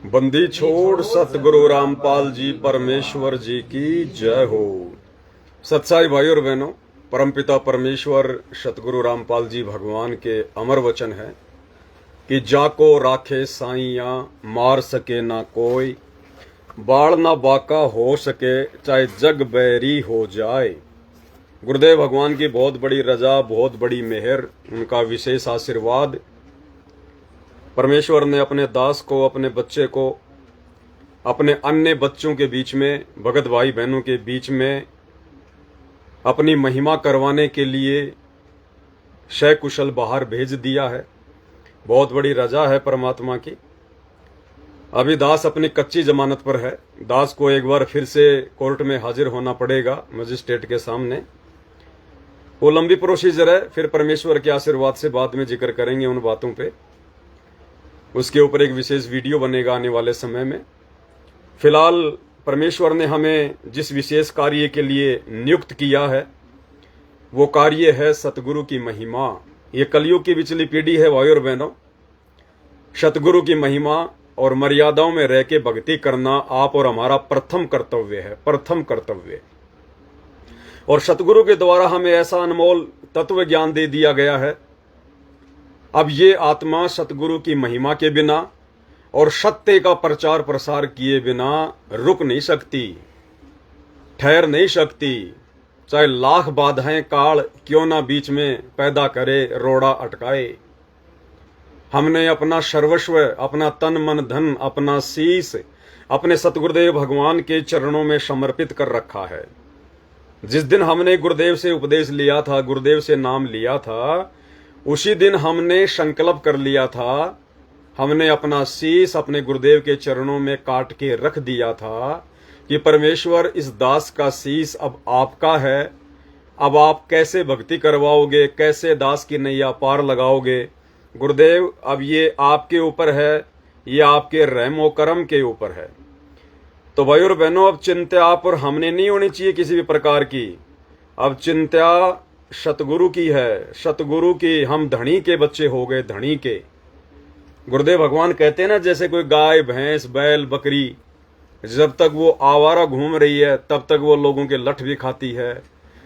बंदी छोड़ सतगुरु रामपाल जी परमेश्वर जी की जय हो। सत्साई भाई और बहनों, परमपिता परमेश्वर सतगुरु रामपाल जी भगवान के अमर वचन है कि जाको राखे साइया मार सके ना कोई, बाढ़ ना बाका हो सके चाहे जग बैरी हो जाए। गुरुदेव भगवान की बहुत बड़ी रजा, बहुत बड़ी मेहर, उनका विशेष आशीर्वाद। परमेश्वर ने अपने दास को, अपने बच्चे को, अपने अन्य बच्चों के बीच में, भगत भाई बहनों के बीच में अपनी महिमा करवाने के लिए सकुशल बाहर भेज दिया है। बहुत बड़ी रजा है परमात्मा की। अभी दास अपनी कच्ची जमानत पर है। दास को एक बार फिर से कोर्ट में हाजिर होना पड़ेगा, मजिस्ट्रेट के सामने। वो लंबी प्रोसीजर है, फिर परमेश्वर के आशीर्वाद से बाद में जिक्र करेंगे उन बातों पे। उसके ऊपर एक विशेष वीडियो बनेगा आने वाले समय में। फिलहाल परमेश्वर ने हमें जिस विशेष कार्य के लिए नियुक्त किया है वो कार्य है सतगुरु की महिमा। ये कलयुग की पिछली पीढ़ी है भाई और बहनों। सतगुरु की महिमा और मर्यादाओं में रह के भक्ति करना आप और हमारा प्रथम कर्तव्य है, प्रथम कर्तव्य। और सतगुरु के द्वारा हमें ऐसा अनमोल तत्व ज्ञान दे दिया गया है। अब ये आत्मा सतगुरु की महिमा के बिना और सत्य का प्रचार प्रसार किए बिना रुक नहीं सकती, ठहर नहीं सकती। चाहे लाख बाधाएं काल क्यों ना बीच में पैदा करे, रोड़ा अटकाए। हमने अपना सर्वस्व, अपना तन मन धन, अपना शीश अपने सतगुरुदेव भगवान के चरणों में समर्पित कर रखा है। जिस दिन हमने गुरुदेव से उपदेश लिया था, गुरुदेव से नाम लिया था, उसी दिन हमने संकल्प कर लिया था, हमने अपना शीश अपने गुरुदेव के चरणों में काट के रख दिया था कि परमेश्वर, इस दास का शीश अब आपका है। अब आप कैसे भक्ति करवाओगे, कैसे दास की नैया पार लगाओगे गुरुदेव, अब ये आपके ऊपर है, ये आपके रहमो करम के ऊपर है। तो भाई और बहनों, अब चिंता आप और हमने नहीं होनी चाहिए किसी भी प्रकार की। अब चिंता सतगुरु की है, सतगुरु की। हम धनी के बच्चे हो गए, धनी के। गुरुदेव भगवान कहते हैं ना, जैसे कोई गाय, भैंस, बैल, बकरी जब तक वो आवारा घूम रही है तब तक वो लोगों के लठ भी खाती है,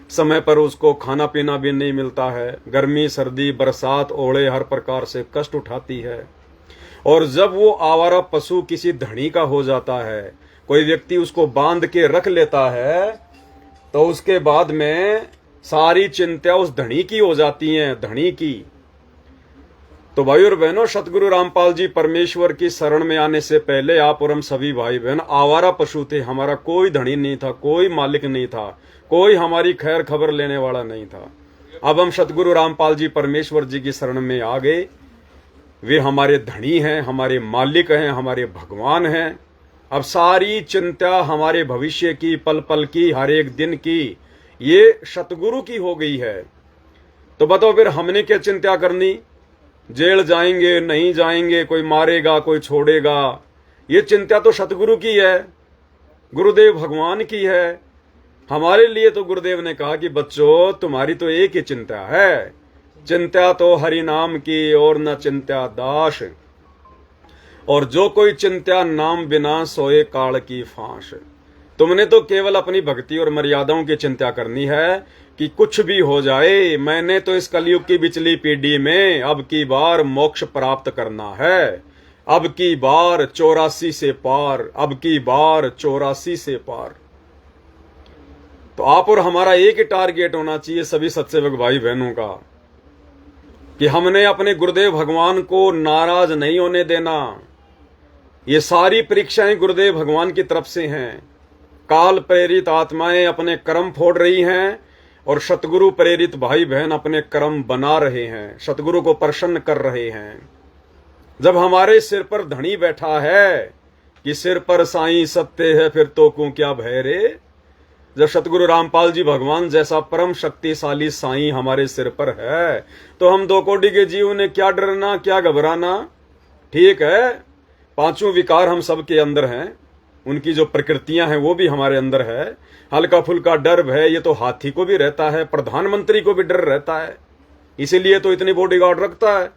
समय पर उसको खाना पीना भी नहीं मिलता है, गर्मी सर्दी बरसात ओले हर प्रकार से कष्ट उठाती है। और जब वो आवारा पशु किसी धनी का हो जाता है, कोई व्यक्ति उसको बांध के रख लेता है, तो उसके बाद में सारी चिंता उस धनी की हो जाती है, धनी की। तो भाई और बहनों, सतगुरु रामपाल जी परमेश्वर की शरण में आने से पहले आप और हम सभी भाई बहन आवारा पशु थे। हमारा कोई धनी नहीं था, कोई मालिक नहीं था, कोई हमारी खैर खबर लेने वाला नहीं था। अब हम सतगुरु रामपाल जी परमेश्वर जी की शरण में आ गए। वे हमारे धनी हैं, हमारे मालिक हैं, हमारे भगवान हैं। अब सारी चिंता हमारे भविष्य की, पल पल की, हर एक दिन की, ये सतगुरु की हो गई है। तो बताओ फिर हमने क्या चिंता करनी? जेल जाएंगे, नहीं जाएंगे, कोई मारेगा, कोई छोड़ेगा, ये चिंता तो सतगुरु की है, गुरुदेव भगवान की है। हमारे लिए तो गुरुदेव ने कहा कि बच्चों, तुम्हारी तो एक ही चिंता है, चिंता तो हरि नाम की और न चिंता दास। और जो कोई चिंता नाम बिना सोए काल की फांस। तुमने तो केवल अपनी भक्ति और मर्यादाओं की चिंता करनी है कि कुछ भी हो जाए, मैंने तो इस कलयुग की बिचली पीढ़ी में अब की बार मोक्ष प्राप्त करना है। अब की बार 84 से पार, अब की बार 84 से पार। तो आप और हमारा एक ही टारगेट होना चाहिए सभी सत्सेवक भाई बहनों का कि हमने अपने गुरुदेव भगवान को नाराज नहीं होने देना। ये सारी परीक्षाएं गुरुदेव भगवान की तरफ से हैं। काल प्रेरित आत्माएं अपने कर्म फोड़ रही हैं और सतगुरु प्रेरित भाई बहन अपने कर्म बना रहे हैं, सतगुरु को प्रसन्न कर रहे हैं। जब हमारे सिर पर धनी बैठा है कि सिर पर साईं सत्य है, फिर तो को क्या भय रे। जब सतगुरु रामपाल जी भगवान जैसा परम शक्तिशाली साईं हमारे सिर पर है, तो हम दो कोटि के जीव ने क्या डरना, क्या घबराना। ठीक है, पांचों विकार हम सबके अंदर हैं, उनकी जो प्रकृतियां हैं वो भी हमारे अंदर है। हल्का फुल्का डर भय ये तो हाथी को भी रहता है, प्रधानमंत्री को भी डर रहता है, इसीलिए तो इतनी बॉडीगार्ड रखता है।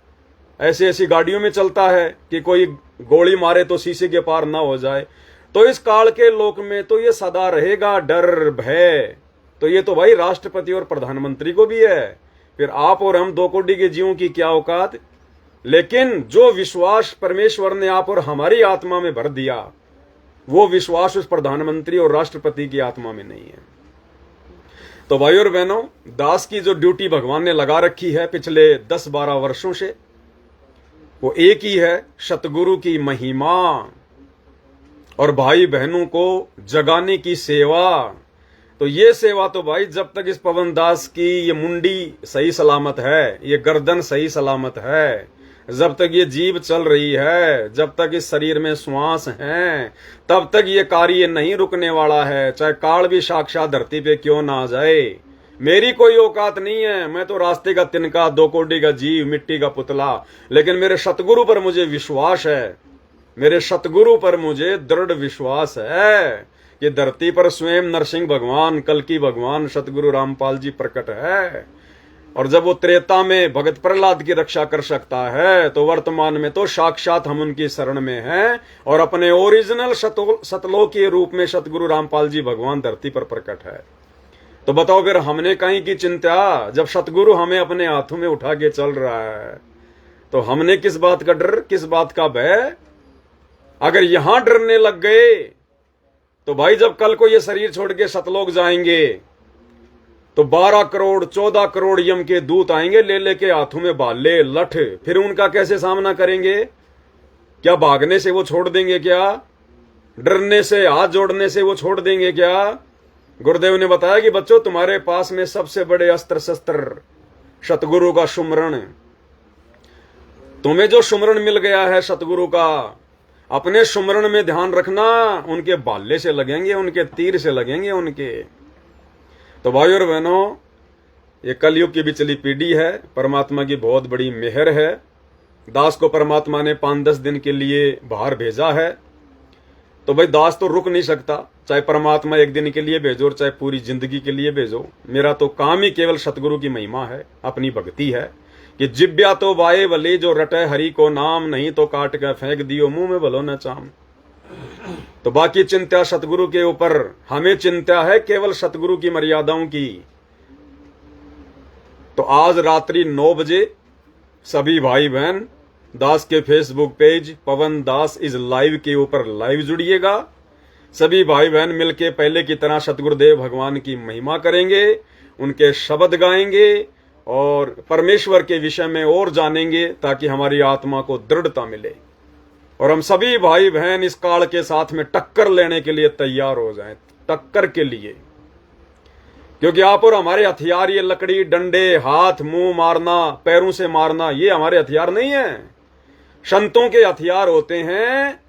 ऐसी ऐसी गाड़ियों में चलता है कि कोई गोली मारे तो शीशे के पार ना हो जाए। तो इस काल के लोक में तो ये सदा रहेगा डर भय। तो ये तो भाई राष्ट्रपति और प्रधानमंत्री को भी है, फिर आप और हम 2 कोटि के जीवों की क्या औकात। लेकिन जो विश्वास परमेश्वर ने आप और हमारी आत्मा में भर दिया, वो विश्वास उस प्रधानमंत्री और राष्ट्रपति की आत्मा में नहीं है। तो भाई और बहनों, दास की जो ड्यूटी भगवान ने लगा रखी है पिछले 10-12 वर्षों से, वो एक ही है, सतगुरु की महिमा और भाई बहनों को जगाने की सेवा। तो ये सेवा तो भाई जब तक इस पवन दास की ये मुंडी सही सलामत है, ये गर्दन सही सलामत है, जब तक ये जीभ चल रही है, जब तक इस शरीर में श्वास है, तब तक ये कार्य नहीं रुकने वाला है। चाहे काल भी साक्षात धरती पे क्यों ना आ जाए, मेरी कोई औकात नहीं है। मैं तो रास्ते का तिनका, 2 कोटि का जीव, मिट्टी का पुतला। लेकिन मेरे सतगुरु पर मुझे विश्वास है, मेरे सतगुरु पर मुझे दृढ़ विश्वास है कि धरती पर स्वयं नरसिंह भगवान, कल्कि भगवान, सतगुरु रामपाल जी प्रकट है। और जब वो त्रेता में भगत प्रहलाद की रक्षा कर सकता है, तो वर्तमान में तो साक्षात हम उनकी शरण में हैं और अपने ओरिजिनल सतलोक के रूप में सतगुरु रामपाल जी भगवान धरती पर प्रकट है। तो बताओ फिर हमने कहीं की चिंता, जब सतगुरु हमें अपने हाथों में उठा के चल रहा है, तो हमने किस बात का डर, किस बात का भय। अगर यहां डरने लग गए तो भाई जब कल को ये शरीर छोड़ के सतलोक जाएंगे तो 12 करोड़ 14 करोड़ यम के दूत आएंगे, ले लेके हाथों में भाले लठ। फिर उनका कैसे सामना करेंगे? क्या भागने से वो छोड़ देंगे? क्या डरने से, हाथ जोड़ने से वो छोड़ देंगे क्या? गुरुदेव ने बताया कि बच्चों, तुम्हारे पास में सबसे बड़े अस्त्र शस्त्र सतगुरु का सुमरण। तुम्हें जो सुमरण मिल गया है सतगुरु का, अपने सुमरण में ध्यान रखना। उनके भाले से लगेंगे, उनके तीर से लगेंगे उनके। तो भाई और बहनों, ये कलयुग की बिचली पीढ़ी है, परमात्मा की बहुत बड़ी मेहर है। दास को परमात्मा ने 5-10 दिन के लिए बाहर भेजा है, तो भाई दास तो रुक नहीं सकता, चाहे परमात्मा 1 दिन के लिए भेजो और चाहे पूरी जिंदगी के लिए भेजो। मेरा तो काम ही केवल सतगुरु की महिमा है, अपनी भक्ति है कि जिब्या तो बाए भले जो रटे हरि को नाम, नहीं तो काट कर फेंक दियो मुंह में भलो न चाम। तो बाकी चिंता सतगुरु के ऊपर, हमें चिंता है केवल सतगुरु की मर्यादाओं की। तो आज रात्रि 9 बजे सभी भाई बहन दास के Facebook page Pawan Das is live के ऊपर लाइव जुड़िएगा। सभी भाई बहन मिलके पहले की तरह सतगुरुदेव भगवान की महिमा करेंगे, उनके शब्द गाएंगे और परमेश्वर के विषय में और जानेंगे, ताकि हमारी आत्मा को दृढ़ता मिले और हम सभी भाई बहन इस काल के साथ में टक्कर लेने के लिए तैयार हो जाएं, टक्कर के लिए। क्योंकि आप और हमारे हथियार, ये लकड़ी, डंडे, हाथ, मुंह मारना, पैरों से मारना, ये हमारे हथियार नहीं है। संतों के हथियार होते हैं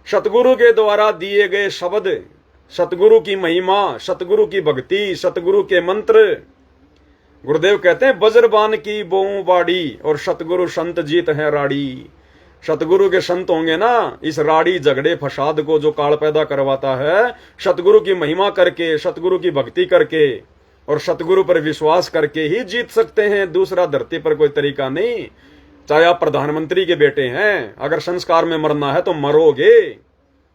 सतगुरु के द्वारा दिए गए शब्द, सतगुरु की महिमा, सतगुरु की भक्ति, सतगुरु के मंत्र। गुरुदेव कहते हैं वज्रबान की बोऊ बाड़ी और सतगुरु संत जीत है राड़ी। सतगुरु के संत होंगे ना, इस राड़ी झगड़े फसाद को जो काल पैदा करवाता है, सतगुरु की महिमा करके, सतगुरु की भक्ति करके और सतगुरु पर विश्वास करके ही जीत सकते हैं। दूसरा धरती पर कोई तरीका नहीं। चाहे आप प्रधानमंत्री के बेटे हैं, अगर संस्कार में मरना है तो मरोगे।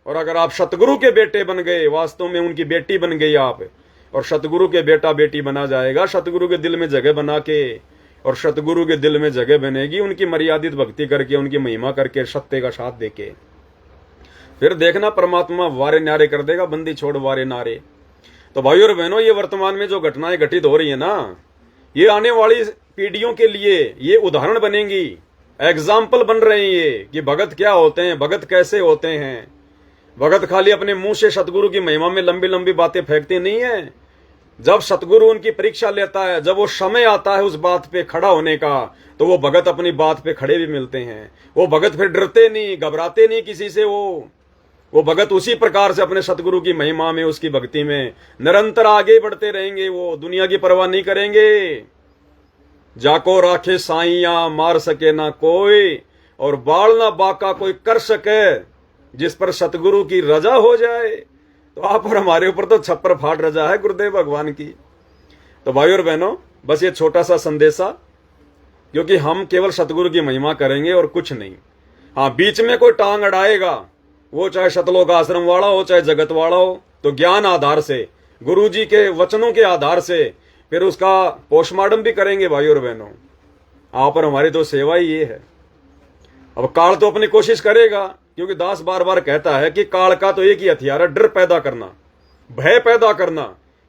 और अगर आप सतगुरु के बेटे बन गए, वास्तव में उनकी बेटी बन गई आप, और सतगुरु के बेटा बेटी बना जाएगा, सतगुरु के दिल में जगह बना के, और सतगुरु के दिल में जगह बनेगी उनकी मर्यादित भक्ति करके, उनकी महिमा करके, सत्य का साथ देके। फिर देखना परमात्मा वारे न्यारे कर देगा, बंदी छोड़ वारे नारे। तो भाइयों और बहनों, ये वर्तमान में जो घटनाएं घटित हो रही है ना, ये आने वाली पीढ़ियों के लिए ये उदाहरण बनेंगी, एग्जाम्पल बन रहे हैं ये कि भगत क्या होते हैं, भगत कैसे होते हैं। भगत खाली अपने मुंह से सतगुरु की महिमा में लंबी लंबी बातें फेंकते नहीं है। जब सतगुरु उनकी परीक्षा लेता है, जब वो समय आता है उस बात पे खड़ा होने का, तो वो भगत अपनी बात पे खड़े भी मिलते हैं। वो भगत फिर डरते नहीं, घबराते नहीं किसी से। वो भगत उसी प्रकार से अपने सतगुरु की महिमा में, उसकी भक्ति में निरंतर आगे बढ़ते रहेंगे। वो दुनिया की परवाह नहीं करेंगे। जाको राखे साइया मार सके ना कोई, और बाल ना बाका कोई कर सके, जिस पर सतगुरु की रजा हो जाए। तो आप और हमारे ऊपर तो छप्पर फाड़ रजा है गुरुदेव भगवान की। तो भाई और बहनों, बस ये छोटा सा संदेशा क्योंकि हम केवल सतगुरु की महिमा करेंगे और कुछ नहीं। हाँ, बीच में कोई टांग अड़ाएगा, वो चाहे शतलोक आश्रम वाला हो चाहे जगत वाला हो, तो ज्ञान आधार से, गुरु जी के वचनों के आधार से फिर उसका पोस्टमार्टम भी करेंगे भाई और बहनों। आप और हमारी तो सेवा ही ये है। अब काल तो अपनी कोशिश करेगा, क्योंकि दास बार बार कहता है कि काल का तो एक ही हथियार है, डर पैदा करना, भय पैदा करना,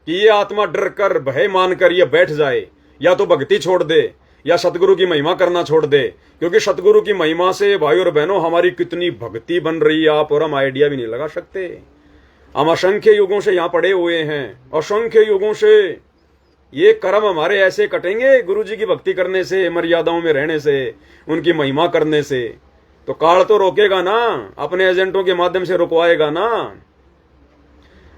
कि ये आत्मा डर कर भय मानकर ये बैठ जाए, या तो भक्ति छोड़ दे या सतगुरु की महिमा करना छोड़ दे। क्योंकि सतगुरु की महिमा से भाई और बहनों हमारी कितनी भक्ति बन रही है, आप और हम आइडिया भी नहीं लगा सकते। हम असंख्य युगों से यहाँ पड़े हुए हैं, असंख्य युगों से। ये कर्म हमारे ऐसे कटेंगे गुरु जी की भक्ति करने से, मर्यादाओं में रहने से, उनकी महिमा करने से। तो काल तो रोकेगा ना, अपने एजेंटों के माध्यम से रुकवाएगा ना।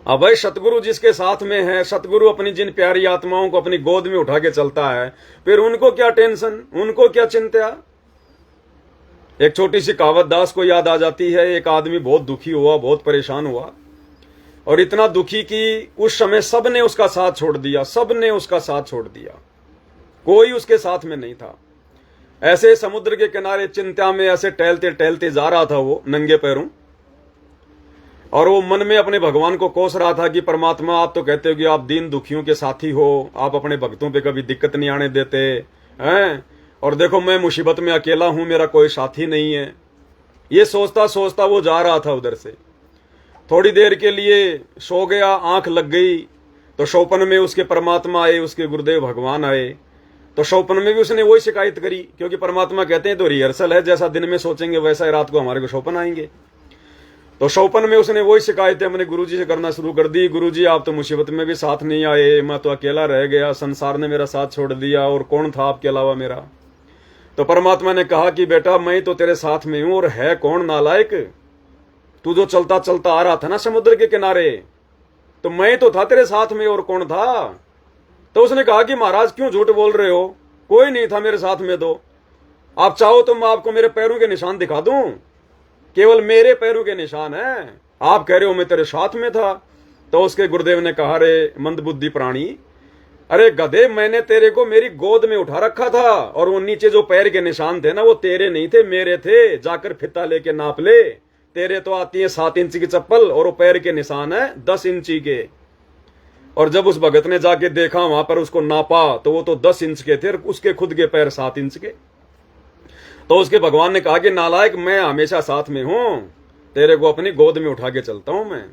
अब भाई सतगुरु जिसके साथ में है, सतगुरु अपनी जिन प्यारी आत्माओं को अपनी गोद में उठा के चलता है, फिर उनको क्या टेंशन, उनको क्या चिंता। एक छोटी सी कहावत दास को याद आ जाती है। एक आदमी बहुत दुखी हुआ, बहुत परेशान हुआ, और इतना दुखी कि उस समय सबने उसका साथ छोड़ दिया, सबने उसका साथ छोड़ दिया, कोई उसके साथ में नहीं था। ऐसे समुद्र के किनारे चिंता में ऐसे टहलते टहलते जा रहा था वो नंगे पैरों, और वो मन में अपने भगवान को कोस रहा था कि परमात्मा, आप तो कहते हो कि आप दीन दुखियों के साथी हो, आप अपने भक्तों पे कभी दिक्कत नहीं आने देते हैं, और देखो मैं मुसीबत में अकेला हूं, मेरा कोई साथी नहीं है। ये सोचता सोचता वो जा रहा था उधर से। थोड़ी देर के लिए सो गया, आंख लग गई, तो स्वप्न में उसके परमात्मा आए, उसके गुरुदेव भगवान आए। तो स्वप्न में भी उसने वही शिकायत करी, क्योंकि परमात्मा कहते हैं तो रिहर्सल है, जैसा दिन में सोचेंगे वैसा ही रात को हमारे को स्वप्न आएंगे। तो स्वप्न में उसने वही शिकायतें अपने गुरुजी से करना शुरू कर दी। गुरुजी, आप तो मुसीबत में भी साथ नहीं आए, मैं तो अकेला रह गया, संसार ने मेरा साथ छोड़ दिया, और कौन था आपके अलावा मेरा। तो परमात्मा ने कहा कि बेटा, मैं तो तेरे साथ में हूं, और है कौन नालायक, तू जो चलता चलता आ रहा था ना समुद्र के किनारे, तो मैं तो था तेरे साथ में, और कौन था। तो उसने कहा कि महाराज क्यों झूठ बोल रहे हो, कोई नहीं था मेरे साथ में। तो आप चाहो तो मैं आपको मेरे पैरों के निशान दिखा दूं, केवल मेरे पैरों के निशान हैं, आप कह रहे हो मैं तेरे साथ में था। तो उसके गुरुदेव ने कहा, रे मंदबुद्धि प्राणी, अरे गधे, मैंने तेरे को मेरी गोद में उठा रखा था, और वो नीचे जो पैर के निशान थे ना, वो तेरे नहीं थे, मेरे थे। जाकर फिता लेके नाप ले, तेरे तो आती है 7 इंच की चप्पल, और वो पैर के निशान है 10 इंची के। और जब उस भगत ने जाके देखा, वहां पर उसको नापा, तो वो तो 10 इंच के थे, और उसके खुद के पैर 7 इंच के। तो उसके भगवान ने कहा कि नालायक, मैं हमेशा साथ में हूं, तेरे को अपनी गोद में उठा के चलता हूं मैं।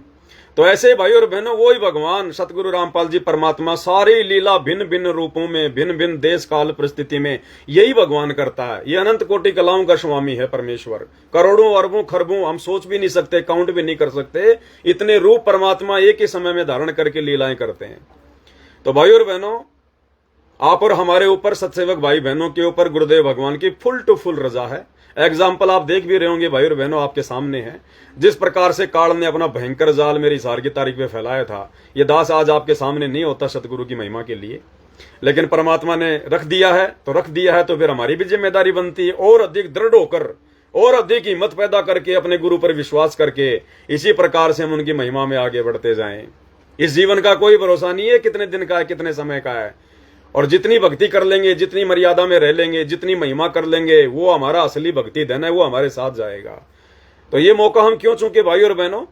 तो ऐसे भाई और बहनों, वही भगवान सतगुरु रामपाल जी परमात्मा सारी लीला भिन्न भिन्न रूपों में, भिन्न भिन्न देश काल परिस्थिति में यही भगवान करता है। ये अनंत कोटि कलाओं का स्वामी है परमेश्वर। करोड़ों अरबों खरबों हम सोच भी नहीं सकते, काउंट भी नहीं कर सकते, इतने रूप परमात्मा एक ही समय में धारण करके लीलाएं करते हैं। तो भाई और बहनों, आप और हमारे ऊपर, सत्सेवक भाई बहनों के ऊपर गुरुदेव भगवान की फुल टू फुल रजा है। एग्जाम्पल आप देख भी रहे होंगे भाई और बहनों, आपके सामने है। जिस प्रकार से काल ने अपना भयंकर जाल मेरी हिसार की तारीख पे फैलाया था, ये दास आज आपके सामने नहीं होता सतगुरु की महिमा के लिए, लेकिन परमात्मा ने रख दिया है तो रख दिया है, तो फिर हमारी भी जिम्मेदारी बनती है और अधिक दृढ़ होकर, और अधिक हिम्मत पैदा करके, अपने गुरु पर विश्वास करके, इसी प्रकार से हम उनकी महिमा में आगे बढ़ते जाएं। इस जीवन का कोई भरोसा नहीं है कितने दिन का है, कितने समय का है, और जितनी भक्ति कर लेंगे, जितनी मर्यादा में रह लेंगे, जितनी महिमा कर लेंगे, वो हमारा असली भक्ति धन है, वो हमारे साथ जाएगा। तो ये मौका हम क्यों चूके भाई और बहनों,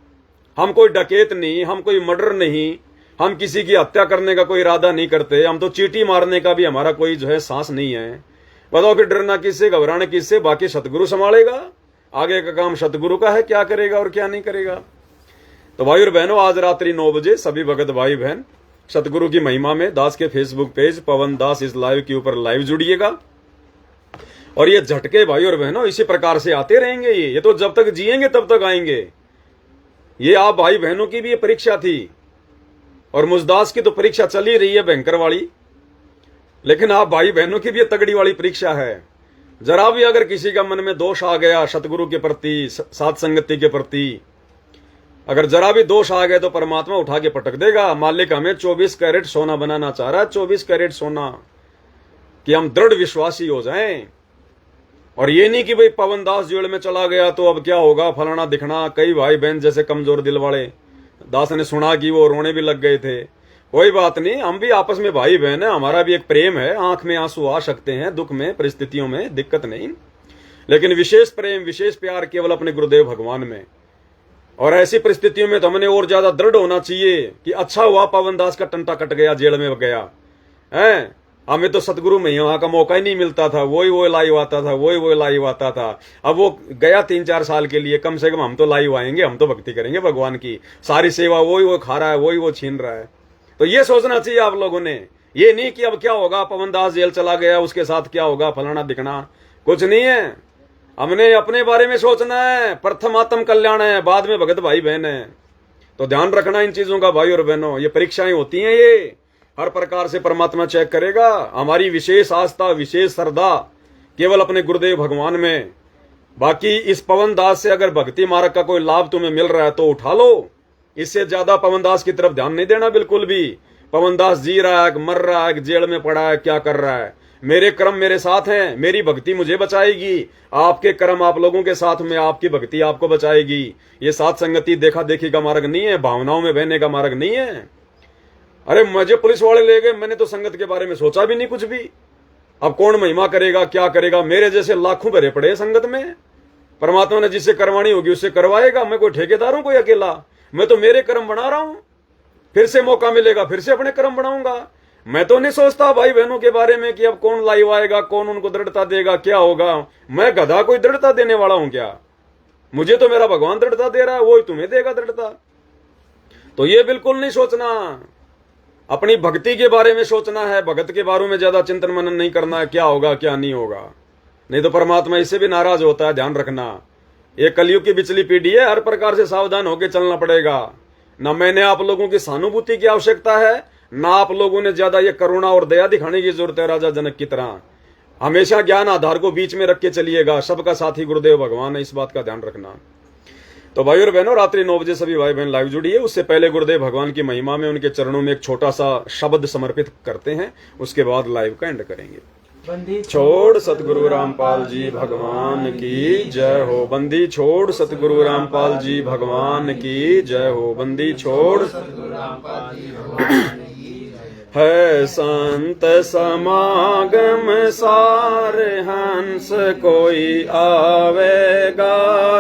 हम कोई डकैत नहीं, हम कोई मर्डर नहीं, हम किसी की हत्या करने का कोई इरादा नहीं करते, हम तो चींटी मारने का भी हमारा कोई जो है सांस नहीं है। बताओ फिर डरना किससे, घबराना किससे, बाकी सतगुरु संभालेगा, आगे का काम सतगुरु का है, क्या करेगा और क्या नहीं करेगा। तो भाई और बहनों, आज रात्रि 9 बजे सभी भगत भाई बहन सतगुरु की महिमा में दास के फेसबुक पेज पवन दास इस लाइव के ऊपर लाइव जुड़िएगा। और ये झटके भाई और बहनों इसी प्रकार से आते रहेंगे। ये तो जब तक जिएंगे तब तक आएंगे। ये आप भाई बहनों की भी ये परीक्षा थी, और मुझदास की तो परीक्षा चल ही रही है भयंकर वाली, लेकिन आप भाई बहनों की भी ये तगड़ी वाली परीक्षा है। जरा भी अगर किसी का मन में दोष आ गया सतगुरु के प्रति, साथ संगति के प्रति, अगर जरा भी दोष आ गए तो परमात्मा उठा के पटक देगा। मालिक हमें 24 कैरेट सोना बनाना चाह रहा है, 24 कैरेट सोना, कि हम दृढ़ विश्वासी हो जाएं। और ये नहीं कि भाई पवन दास जेल में चला गया तो अब क्या होगा, फलाना दिखना। कई भाई बहन जैसे कमजोर दिल वाले दास ने सुना कि वो रोने भी लग गए थे, कोई बात नहीं, हम भी आपस में भाई बहन है, हमारा भी एक प्रेम है, आंख में आंसू आ सकते हैं दुख में, परिस्थितियों में, दिक्कत नहीं, लेकिन विशेष प्रेम विशेष प्यार केवल अपने गुरुदेव भगवान में। और ऐसी परिस्थितियों में तो हमने और ज्यादा दृढ़ होना चाहिए कि अच्छा हुआ पवन दास का टंटा कट गया, जेल में गया है। हमें तो सतगुरु में वहां का मौका ही नहीं मिलता था, वो लाइव आता था, वो लाइव आता था। अब वो गया 3-4 साल के लिए, कम से कम हम तो लाइव आएंगे, हम तो भक्ति करेंगे भगवान की, सारी सेवा वो खा रहा है, वो छीन रहा है। तो ये सोचना चाहिए आप लोगों ने, ये नहीं कि अब क्या होगा, पवन दास जेल चला गया उसके साथ क्या होगा, फलाना दिखना, कुछ नहीं है। हमने अपने बारे में सोचना है, प्रथम आत्म कल्याण है, बाद में भगत भाई बहन है। तो ध्यान रखना इन चीजों का भाई और बहनों, ये परीक्षाएं होती हैं, ये हर प्रकार से परमात्मा चेक करेगा। हमारी विशेष आस्था विशेष श्रद्धा केवल अपने गुरुदेव भगवान में। बाकी इस पवन दास से अगर भक्ति मार्ग का कोई लाभ तुम्हें मिल रहा है तो उठा लो, इससे ज्यादा पवन दास की तरफ ध्यान नहीं देना बिल्कुल भी। पवन दास जी रहा है, मर रहा है, जेल में पड़ा है, क्या कर रहा है, मेरे कर्म मेरे साथ हैं, मेरी भक्ति मुझे बचाएगी, आपके कर्म आप लोगों के साथ में, आपकी भक्ति आपको बचाएगी। ये साथ संगति देखा देखी का मार्ग नहीं है, भावनाओं में बहने का मार्ग नहीं है। अरे मुझे पुलिस वाले ले गए, मैंने तो संगत के बारे में सोचा भी नहीं कुछ भी। अब कौन महिमा करेगा, क्या करेगा, मेरे जैसे लाखों भरे पड़े संगत में। परमात्मा ने जिससे करवानी होगी उससे करवाएगा, मैं कोई ठेकेदार हूं कोई अकेला, मैं तो मेरे कर्म बना रहा हूं, फिर से मौका मिलेगा फिर से अपने कर्म बनाऊंगा। मैं तो नहीं सोचता भाई बहनों के बारे में कि अब कौन लाइव आएगा, कौन उनको दृढ़ता देगा, क्या होगा। मैं गधा कोई दृढ़ता देने वाला हूं क्या, मुझे तो मेरा भगवान दृढ़ता दे रहा है, वो ही तुम्हें देगा दृढ़ता। तो ये बिल्कुल नहीं सोचना, अपनी भक्ति के बारे में सोचना है, भगत के बारे में ज्यादा चिंतन मनन नहीं करना है, क्या होगा क्या नहीं होगा, नहीं तो परमात्मा इससे भी नाराज होता है। ध्यान रखना, ये कलयुग की बिचली पीढ़ी है, हर प्रकार से सावधान होकर चलना पड़ेगा। ना मैंने आप लोगों की सहानुभूति की आवश्यकता है, ना आप लोगों ने ज्यादा ये करुणा और दया दिखाने की जरूरत है राजा जनक की तरह। हमेशा ज्ञान आधार को बीच में रख के चलिएगा, सबका साथी गुरुदेव भगवान है, इस बात का ध्यान रखना। तो भाई और बहनों, रात्रि 9 बजे सभी भाई बहन लाइव जुड़िए। उससे पहले गुरुदेव भगवान की महिमा में उनके चरणों में एक छोटा सा शब्द समर्पित करते हैं, उसके बाद लाइव का एंड करेंगे। बंदी छोड़ सतगुरु रामपाल जी भगवान की जय हो, बंदी छोड़ सतगुरु रामपाल जी भगवान की जय हो, बंदी छोड़ सतगुरु रामपाल जी भगवान की जय। है संत समागम सार हंस कोई आवेगा,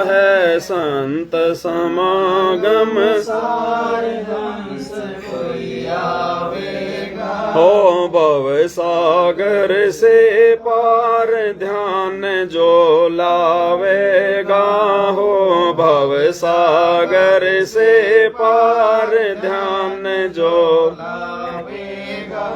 है संत समागम सारे हंस कोई आवेगा, हो भव सागर से पार ध्यान जो लावेगा, हो भव सागर से पार ध्यान जो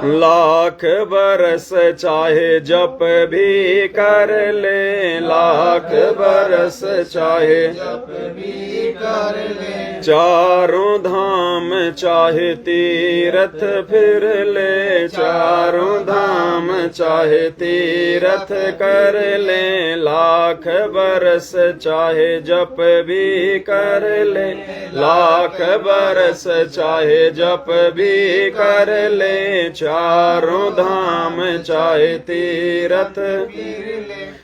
लाख बरस चाहे जप भी कर ले, लाख बरस चाहे जप भी कर ले, चारों धाम चाहे तीरथ फिर ले, चारों धाम चाहे तीरथ कर ले, लाख बरस चाहे जप भी कर ले, लाख बरस चाहे जप भी कर ले, चारों धाम चाहे तीरथ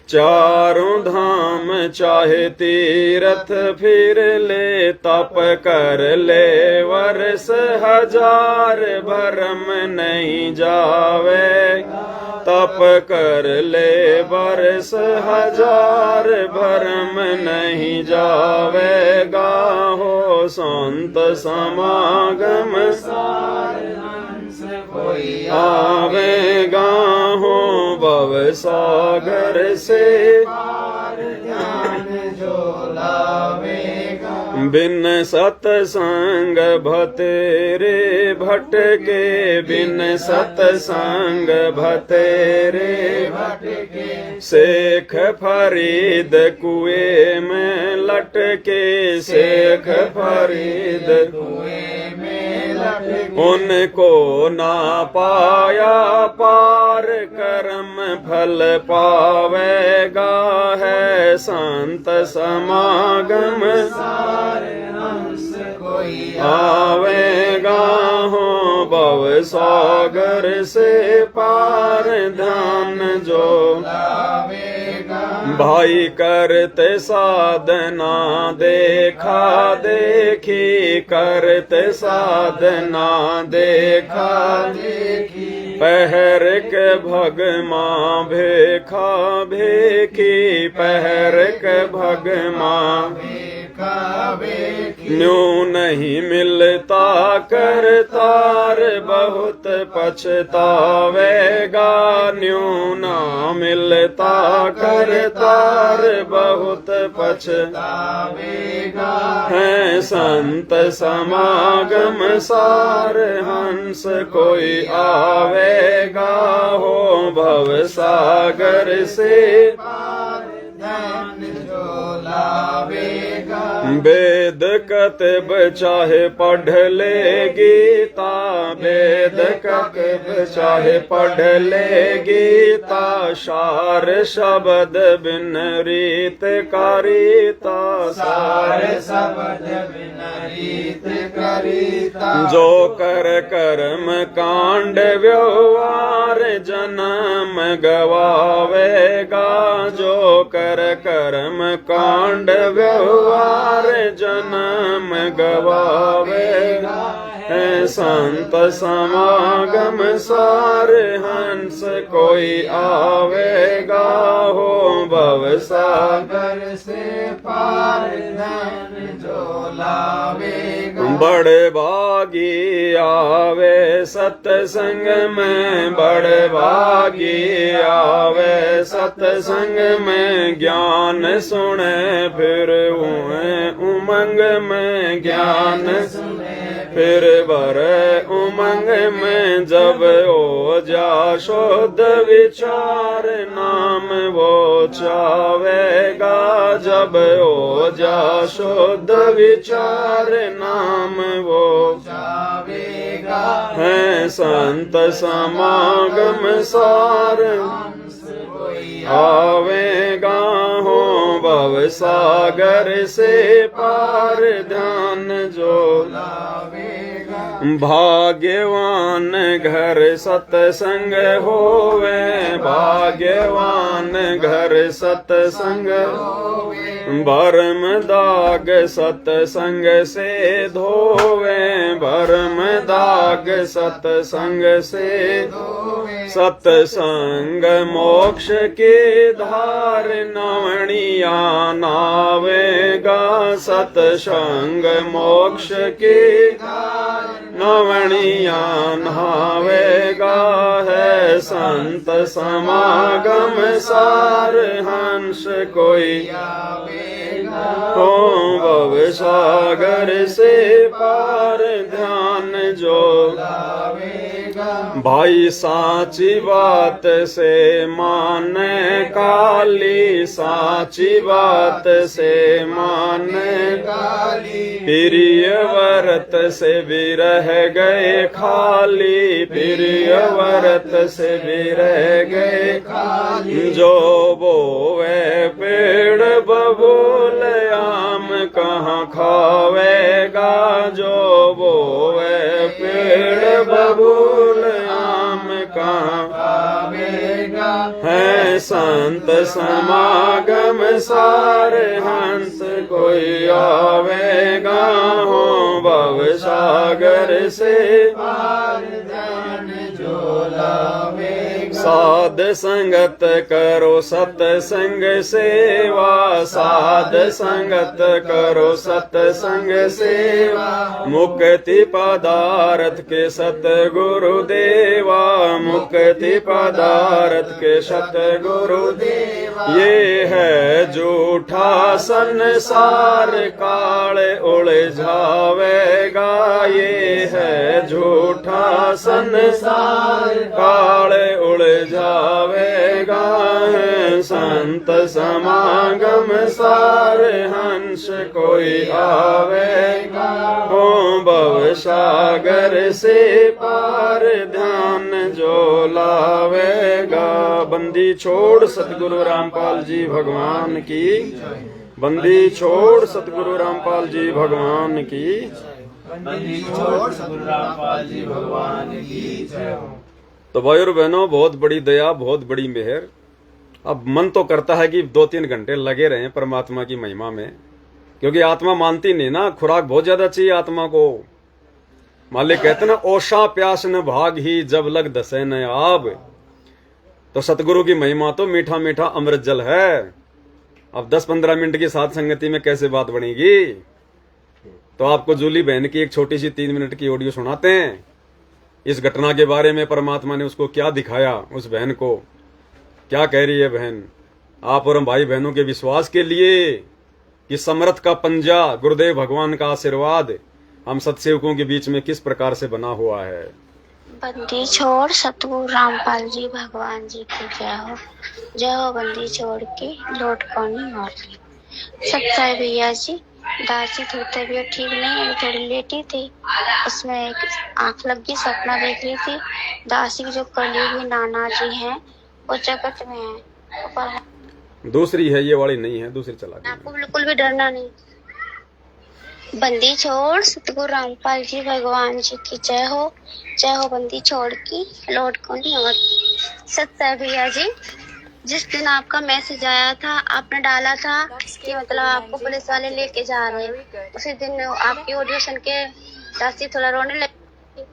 चारों धाम चाहे तीरथ फिर ले, तप कर ले वर्ष हजार भरम नहीं जावे, तप कर ले वर्ष हजार भरम नहीं जावेगा, हो संत समागम सारे हंस कोई आवेगा, हो भव सागर से पार ध्यान जो लावेगा, बिन सतसंग भतेरे भटके, बिन सतसंग भतेरे भटके, शेख फरीद कुएं में लटके, शेख फरीद कुएं में लटके, उनको ना पाया पार कर्म फल पावेगा, है संत समागम सारे हंस कोई आवेगा, हो भव सागर से पार ध्यान जो लावेगा, भाई करते साधना देखा देखी, करते साधना देखा देखी, पहर के भगमा भेखा भेखी, पहर के भगमा न्यू नहीं मिलता करतार, बहुत पछतावेगा न्यू ना मिलता करतार, बहुत पछतावेगा। है संत समागम सार हंस कोई आवेगा, हो भव सागर से ध्यान जो लावेगा। वेद कतब चाहे पढ़ ले गीता, वेद कतब चाहे पढ़ ले गीता, सार शब्द बिन रीत कारिता, सार शब्द बिन रीत कारिता। जो कर कर्म कांड व्यवहार जन्म गवावेगा, जो कर कर्म कांड व्यवहार जन्म गवावेगा। है संत समागम सार हंस कोई आवेगा, हो भव सागर से पार धन जो लावेगा। बड़े भागी आवे सत्संग में, बड़े भागी आवे सत्संग में, ज्ञान सुने फिर उमंग में, ज्ञान सुने फिर भरे उमंग में। जब ओ जा शुद्ध विचार नाम वो चावेगा, जब ओ जा शुद्ध विचार नाम वो चावेगा। है संत समागम सार आवेगा, हो भव सागर से पार ध्यान जो लावेगा। भाग्यवान घर सत्संग होवे, भाग्यवान घर सत्संग होवे, भरम दाग सत्संग से धोवे, भरम दाग सत्संग से धोवे। सत्संग मोक्ष के धार नवणिया नावेगा, सत्संग मोक्ष के धार नवणिया नावेगा। है संत समागम सार हंस कोई आवेगा, हो भव सागर से पार ध्यान जो लावेगा। भाई साची बात से माने काली, साची बात से माने काली, प्रिय व्रत से भी रह गए खाली, प्रिय व्रत से भी रह गए खाली। जो बोवे पेड़ बबूल आम कहाँ खावेगा, जो बोवे पेड़ बबूल आम कहाँ खावेगा। है संत समागम सार हंस कोई आवेगा, हो भव सागर से पार ध्यान जो लावेगा। साध संगत करो सत्संग सेवा, साध संगत करो सत्संग सेवा। मुक्ति पदार्थ के सतगुरु देवा, मुक्ति पदार्थ के सतगुरु देवा। ये है झूठा संसार काल उलझावेगा, ये है झूठा संसार काल उलझावेगा। संत समागम सार हंस कोई आवेगा, हो भव सागर से पार ध्यान जो लावेगा। बंदी छोड़ सतगुरु रामपाल जी भगवान की, बंदी छोड़ सतगुरु रामपाल जी भगवान की, बंदी छोड़ सतगुरु रामपाल जी भगवान की जय हो। तो भाई और बहनों, बहुत बड़ी दया, बहुत बड़ी मेहर अब मन तो करता है कि 2-3 घंटे लगे रहें परमात्मा की महिमा में, क्योंकि आत्मा मानती नहीं ना, खुराक बहुत ज्यादा चाहिए आत्मा को। मालिक कहते ना, ओषा प्यास न भाग ही जब लग दसे न आब। तो सतगुरु की महिमा तो मीठा मीठा अमृत जल है। अब 10-15 मिनट की साथ संगति में कैसे बात बनेगी। तो आपको जूली बहन की एक छोटी सी 3 मिनट की ऑडियो सुनाते हैं। इस घटना के बारे में परमात्मा ने उसको क्या दिखाया, उस बहन को क्या कह रही है बहन। आप और हम भाई बहनों के विश्वास के लिए कि समर्थ का पंजा, गुरुदेव भगवान का आशीर्वाद हम सत्सेवकों के बीच में किस प्रकार से बना हुआ है। बंदी छोड़ सतगुरु रामपाल जी भगवान जी की जय हो। बंदी छोड़ के लौट कौनी और सच्चाई भैया जी। दासी थोड़ी तबीयत ठीक नहीं है, थोड़ी लेटी थी, उसमें एक आंख लग गई, सपना देख रही थी। दासी की जो कलीगी नाना जी हैं वो जगत में है, पर दूसरी है, ये वाली नहीं है, दूसरी चला दी। आपको बिल्कुल भी डरना नहीं। बंदी छोड़ सतगुरु रामपाल जी भगवान जी की जय हो। बंदी छोड़ की लौट को नहीं और सत्य भैया जी। जिस दिन आपका मैसेज आया था, आपने डाला था कि मतलब आपको पुलिस वाले लेके जा रहे हैं, उसी दिन आपकी ऑडियो सुन के दासी थोड़ा रोने लगी।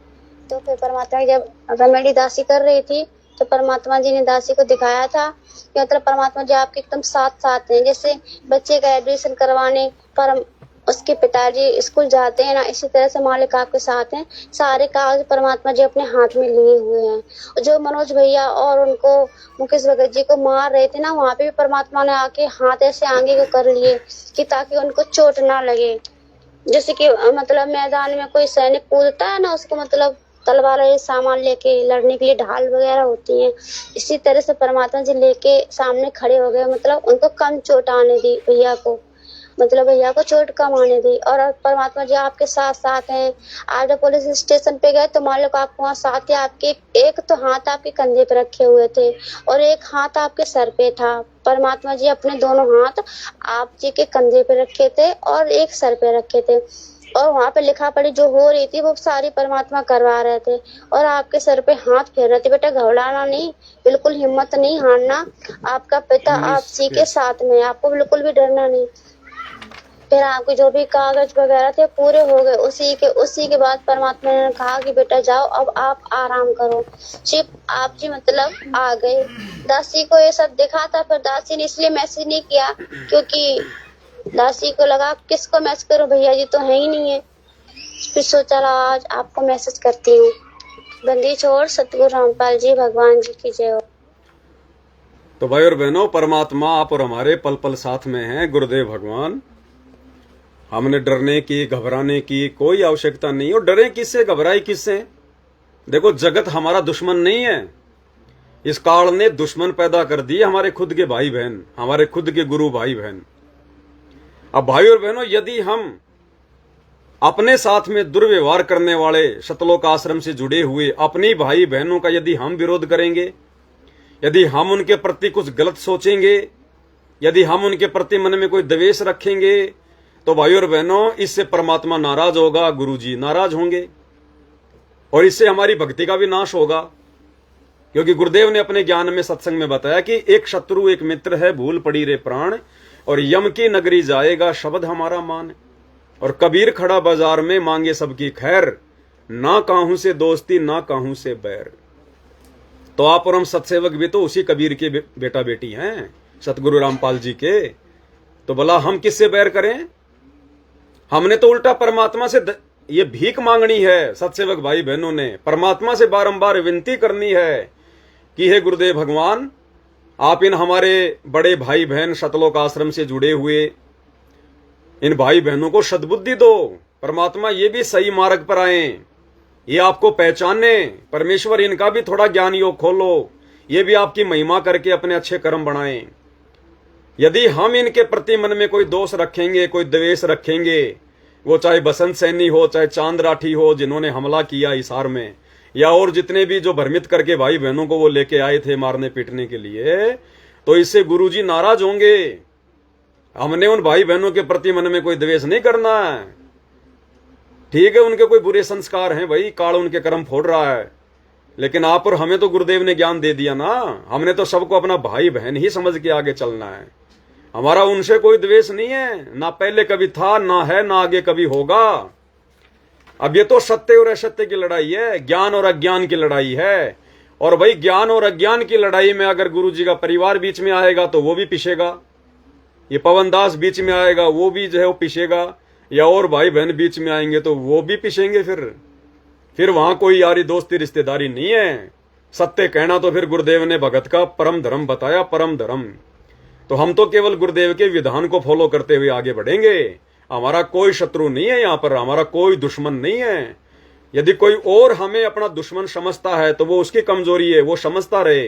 तो फिर परमात्मा की जब रमेडी दासी कर रही थी तो परमात्मा जी ने दासी को दिखाया था कि मतलब परमात्मा जी आपके एकदम साथ हैं। जैसे बच्चे का एडमिशन करवाने पर उसके पिताजी स्कूल जाते हैं ना, इसी तरह से मालिक आपके साथ हैं। सारे कागज परमात्मा जी अपने हाथ में लिए हुए हैं। जो मनोज भैया और उनको मुकेश भगत जी को मार रहे थे ना, वहाँ पे भी परमात्मा ने आके हाथ ऐसे आगे को कर लिए कि ताकि उनको चोट ना लगे। जैसे कि मतलब मैदान में कोई सैनिक कूदता है ना, उसको मतलब तलवार ये सामान लेके लड़ने के लिए ढाल वगैरह होती हैं, इसी तरह से परमात्मा जी लेके सामने खड़े हो गए। मतलब उनको कम चोट आने दी भैया को, मतलब भैया को चोट कम आने दी। और परमात्मा जी आपके साथ हैं। आज जब पुलिस स्टेशन पे गए तो मान लो आपको वहाँ साथ ही आपके एक तो हाथ आपके कंधे पे रखे हुए थे और एक हाथ आपके सर पे था। परमात्मा जी अपने दोनों हाथ आप जी के कंधे पे रखे थे और एक सर पे रखे थे, और वहाँ पे लिखा पढ़ी जो हो रही थी वो सारी परमात्मा करवा रहे थे और आपके सर पे हाथ फेर रहे थे। बेटा घबराना नहीं, बिल्कुल हिम्मत नहीं हारना, आपका पिता आप जी के साथ में, आपको बिल्कुल भी डरना नहीं। फिर आपके जो भी कागज वगैरह थे पूरे हो गए। उसी के बाद परमात्मा ने कहा कि बेटा जाओ, अब आप आराम करो। सिर्फ आप जी मतलब आ गए। दासी को ये सब दिखा था, फिर दासी ने इसलिए मैसेज नहीं किया क्योंकि दासी को लगा किसको मैसेज करूं, भैया जी तो है ही नहीं है। फिर सोचा आज आपको मैसेज करती हूँ। बंदी छोड़ सतगुरु रामपाल जी भगवान जी की जय हो। तो भाई और बहनों, परमात्मा आप और हमारे पल पल साथ में हैं, गुरुदेव भगवान। हमने डरने की, घबराने की कोई आवश्यकता नहीं। और डरे किससे, घबराए किससे। देखो, जगत हमारा दुश्मन नहीं है। इस काल ने दुश्मन पैदा कर दिए हमारे खुद के भाई बहन, हमारे खुद के गुरु भाई बहन। अब भाई और बहनों, यदि हम अपने साथ में दुर्व्यवहार करने वाले सतलोक आश्रम से जुड़े हुए अपनी भाई बहनों का यदि हम विरोध करेंगे, यदि हम उनके प्रति कुछ गलत सोचेंगे, यदि हम उनके प्रति मन में कोई द्वेष रखेंगे, तो भाई और बहनों इससे परमात्मा नाराज होगा, गुरुजी नाराज होंगे और इससे हमारी भक्ति का भी नाश होगा। क्योंकि गुरुदेव ने अपने ज्ञान में सत्संग में बताया कि एक शत्रु एक मित्र है, भूल पड़ी रे प्राण, और यम की नगरी जाएगा शब्द हमारा मान। और कबीर खड़ा बाजार में मांगे सबकी खैर, ना काहू से दोस्ती ना काहू से बैर। तो आप और हम सत्सेवक भी तो उसी कबीर के बेटा बेटी हैं, सतगुरु रामपाल जी के। तो भला हम किससे बैर करें। हमने तो उल्टा परमात्मा से ये भीख मांगनी है। सत्सेवक भाई बहनों ने परमात्मा से बारंबार विनती करनी है कि हे गुरुदेव भगवान, आप इन हमारे बड़े भाई बहन सतलोक आश्रम से जुड़े हुए इन भाई बहनों को सद्बुद्धि दो। परमात्मा ये भी सही मार्ग पर आए, ये आपको पहचाने। परमेश्वर इनका भी थोड़ा ज्ञान योग खोलो, ये भी आपकी महिमा करके अपने अच्छे कर्म बढ़ाएं। यदि हम इनके प्रति मन में कोई दोष रखेंगे, कोई द्वेष रखेंगे, वो चाहे बसंत सैनी हो, चाहे चांद राठी हो जिन्होंने हमला किया हिसार में, या और जितने भी जो भ्रमित करके भाई बहनों को वो लेके आए थे मारने पीटने के लिए, तो इससे गुरुजी नाराज होंगे। हमने उन भाई बहनों के प्रति मन में कोई द्वेष नहीं करना है। ठीक है, उनके कोई बुरे संस्कार हैं भाई, काल उनके कर्म फोड़ रहा है, लेकिन आप और हमें तो गुरुदेव ने ज्ञान दे दिया ना। हमने तो सबको अपना भाई बहन ही समझ के आगे चलना है। हमारा उनसे कोई द्वेष नहीं है, ना पहले कभी था, ना है, ना आगे कभी होगा। अब ये तो सत्य और असत्य की लड़ाई है, ज्ञान और अज्ञान की लड़ाई है। और भाई ज्ञान और अज्ञान की लड़ाई में अगर गुरु जी का परिवार बीच में आएगा तो वो भी पिसेगा, ये पवन दास बीच में आएगा वो भी जो है वो पिसेगा, या और भाई बहन बीच में आएंगे तो वो भी पिसेंगे। फिर वहां कोई यारी दोस्ती रिश्तेदारी नहीं है। सत्य कहना तो फिर गुरुदेव ने भगत का परम धर्म बताया, परम धर्म। तो हम तो केवल गुरुदेव के विधान को फॉलो करते हुए आगे बढ़ेंगे। हमारा कोई शत्रु नहीं है यहाँ पर, हमारा कोई दुश्मन नहीं है। यदि कोई और हमें अपना दुश्मन समझता है तो वो उसकी कमजोरी है, वो समझता रहे,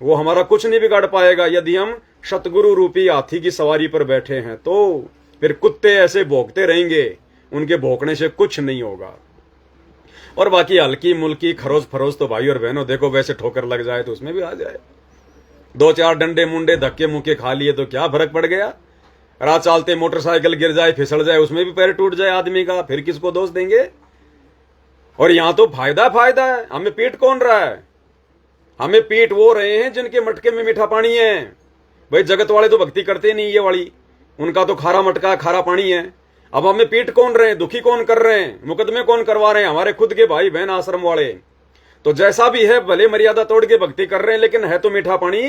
वो हमारा कुछ नहीं बिगाड़ पाएगा। यदि हम सतगुरु रूपी हाथी की सवारी पर बैठे हैं तो फिर कुत्ते ऐसे भौंकते रहेंगे, उनके भौंकने से कुछ नहीं होगा। और बाकी हल्की मुल्की खरोज फरोज तो भाई और बहनों देखो, वैसे ठोकर लग जाए तो उसमें भी आ जाए, 2-4 डंडे मुंडे धक्के मुक्के खा लिए तो क्या फर्क पड़ गया। राह चालते मोटरसाइकिल गिर जाए, फिसल जाए, उसमें भी पैर टूट जाए आदमी का, फिर किसको दोष देंगे। और यहां तो फायदा है। हमें पीट कौन रहा है? हमें पीट वो रहे हैं जिनके मटके में मीठा पानी है। भाई जगत वाले तो भक्ति करते नहीं ये वाली, उनका तो खारा मटका खारा पानी है। अब हमें पीट कौन रहे हैं, दुखी कौन कर रहे हैं, मुकदमे कौन करवा रहे हैं? हमारे खुद के भाई बहन आश्रम वाले। तो जैसा भी है, भले मर्यादा तोड़ के भक्ति कर रहे हैं, लेकिन है तो मीठा पानी।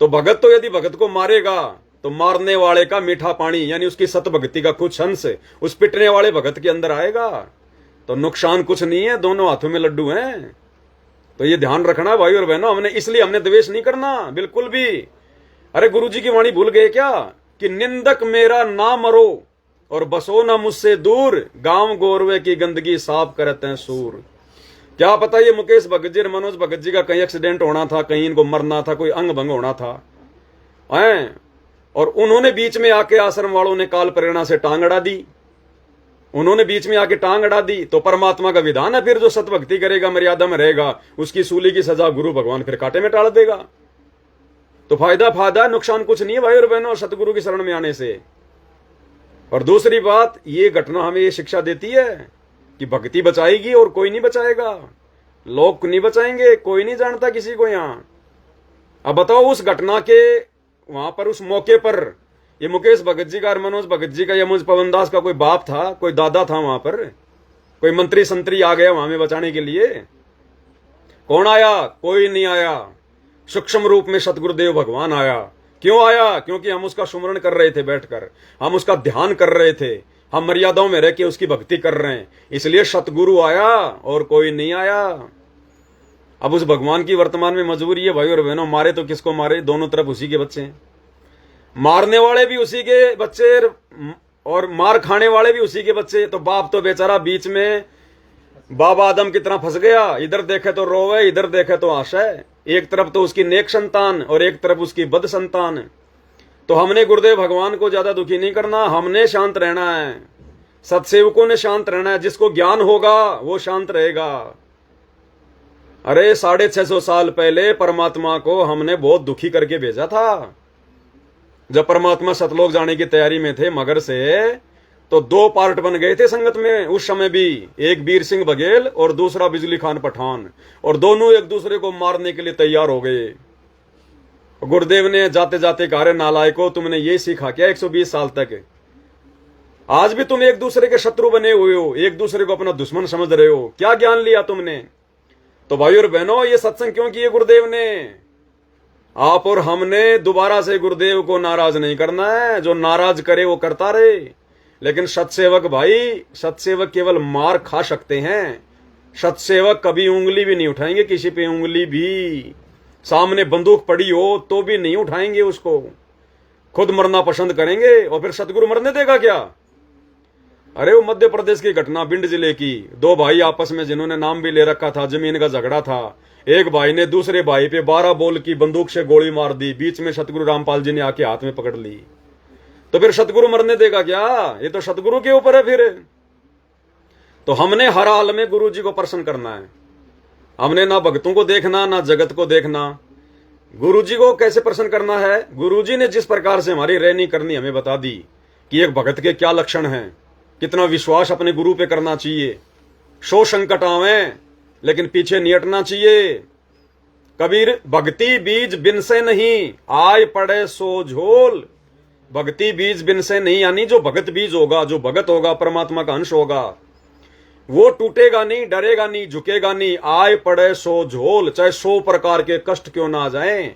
तो भगत तो यदि भगत को मारेगा तो मारने वाले का मीठा पानी यानी उसकी सत भक्ति का कुछ अंश उस पिटने वाले भगत के अंदर आएगा। तो नुकसान कुछ नहीं है, दोनों हाथों में लड्डू हैं। तो ये ध्यान रखना भाई और बहनों, हमने द्वेष नहीं करना बिल्कुल भी। अरे गुरुजी की वाणी भूल गए क्या कि निंदक मेरा ना मरो और बसो ना मुझसे दूर, गांव गोरवे की गंदगी साफ करते हैं सूर। क्या पता ये मुकेश भगत जी और मनोज भगत जी का कहीं एक्सीडेंट होना था, कहीं इनको मरना था, कोई अंग भंग होना था और उन्होंने बीच में आके आश्रम वालों ने काल प्रेरणा से टांग अड़ा दी। उन्होंने बीच में आके टांग अड़ा दी तो परमात्मा का विधान है, फिर जो सतभक्ति करेगा, मर्यादा में रहेगा, उसकी सूली की सजा गुरु भगवान फिर कांटे में टाल देगा। तो फायदा नुकसान कुछ नहीं है भाई और बहनों सतगुरु की शरण में आने से। और दूसरी बात, ये घटना हमें ये शिक्षा देती है कि भक्ति बचाएगी और कोई नहीं बचाएगा, लोग नहीं बचाएंगे, कोई नहीं जानता किसी को यहां। अब बताओ उस घटना के वहां पर उस मौके पर ये मुकेश भगत जी का और मनोज भगत जी का या मुझ पवन दास का कोई बाप था, कोई दादा था वहां पर, कोई मंत्री संतरी आ गया वहां में बचाने के लिए? कौन आया? कोई नहीं आया। सूक्ष्म रूप में सतगुरुदेव भगवान आया। क्यों आया? क्योंकि हम उसका सुमरण कर रहे थे बैठकर, हम उसका ध्यान कर रहे थे, हम मर्यादाओं में रह के उसकी भक्ति कर रहे हैं, इसलिए सतगुरु आया और कोई नहीं आया। अब उस भगवान की वर्तमान में मजबूरी है भाई और बहनों, मारे तो किसको मारे, दोनों तरफ उसी के बच्चे हैं, मारने वाले भी उसी के बच्चे और मार खाने वाले भी उसी के बच्चे। तो बाप तो बेचारा बीच में बाबा आदम की तरह फंस गया, इधर देखे तो रोवे, इधर देखे तो आशय। एक तरफ तो उसकी नेक संतान और एक तरफ उसकी बद संतान। तो हमने गुरुदेव भगवान को ज्यादा दुखी नहीं करना, हमने शांत रहना है, सत्सेवकों ने शांत रहना है। जिसको ज्ञान होगा वो शांत रहेगा। अरे 650 साल पहले परमात्मा को हमने बहुत दुखी करके भेजा था। जब परमात्मा सतलोक जाने की तैयारी में थे मगर से, तो 2 पार्ट बन गए थे संगत में उस समय भी, एक वीर सिंह बघेल और दूसरा बिजली खान पठान, और दोनों एक दूसरे को मारने के लिए तैयार हो गए। गुरुदेव ने जाते जाते कहा, नालायको तुमने ये सीखा क्या 120 साल तक? आज भी तुम एक दूसरे के शत्रु बने हुए हो, एक दूसरे को अपना दुश्मन समझ रहे हो, क्या ज्ञान लिया तुमने? तो भाई और बहनों, ये सत्संग क्यों किए गुरुदेव ने? आप और हमने दोबारा से गुरुदेव को नाराज नहीं करना है, जो नाराज करे वो करता रहे। लेकिन सत्सेवक भाई, सत्सेवक केवल मार खा सकते हैं, सत्सेवक कभी उंगली भी नहीं उठाएंगे किसी पे, उंगली भी। सामने बंदूक पड़ी हो तो भी नहीं उठाएंगे उसको, खुद मरना पसंद करेंगे। और फिर सतगुरु मरने देगा क्या? अरे वो मध्य प्रदेश की घटना, भिंड जिले की, 2 भाई आपस में जिन्होंने नाम भी ले रखा था, जमीन का झगड़ा था। एक भाई ने दूसरे भाई पे 12 बोल की बंदूक से गोली मार दी, बीच में सतगुरु रामपाल जी ने आके हाथ में पकड़ ली। तो फिर सतगुरु मरने देगा क्या? ये तो सतगुरु के ऊपर है फिर। तो हमने हर हाल में गुरु जी को प्रसन्न करना है। हमने ना भक्तों को देखना, ना जगत को देखना। गुरु जी को कैसे प्रसन्न करना है? गुरु जी ने जिस प्रकार से हमारी रहनी करनी हमें बता दी कि एक भगत के क्या लक्षण हैं, कितना विश्वास अपने गुरु पे करना चाहिए। 100 संकट आवे लेकिन पीछे नहीं हटना चाहिए। कबीर भक्ति बीज बिन से नहीं, आय पड़े सो झोल। भक्ति बीज बिन से नहीं, यानी जो भगत बीज होगा, जो भगत होगा, परमात्मा का अंश होगा, वो टूटेगा नहीं, डरेगा नहीं, झुकेगा नहीं। आय पड़े सो झोल, चाहे 100 प्रकार के कष्ट क्यों ना आ जाएं।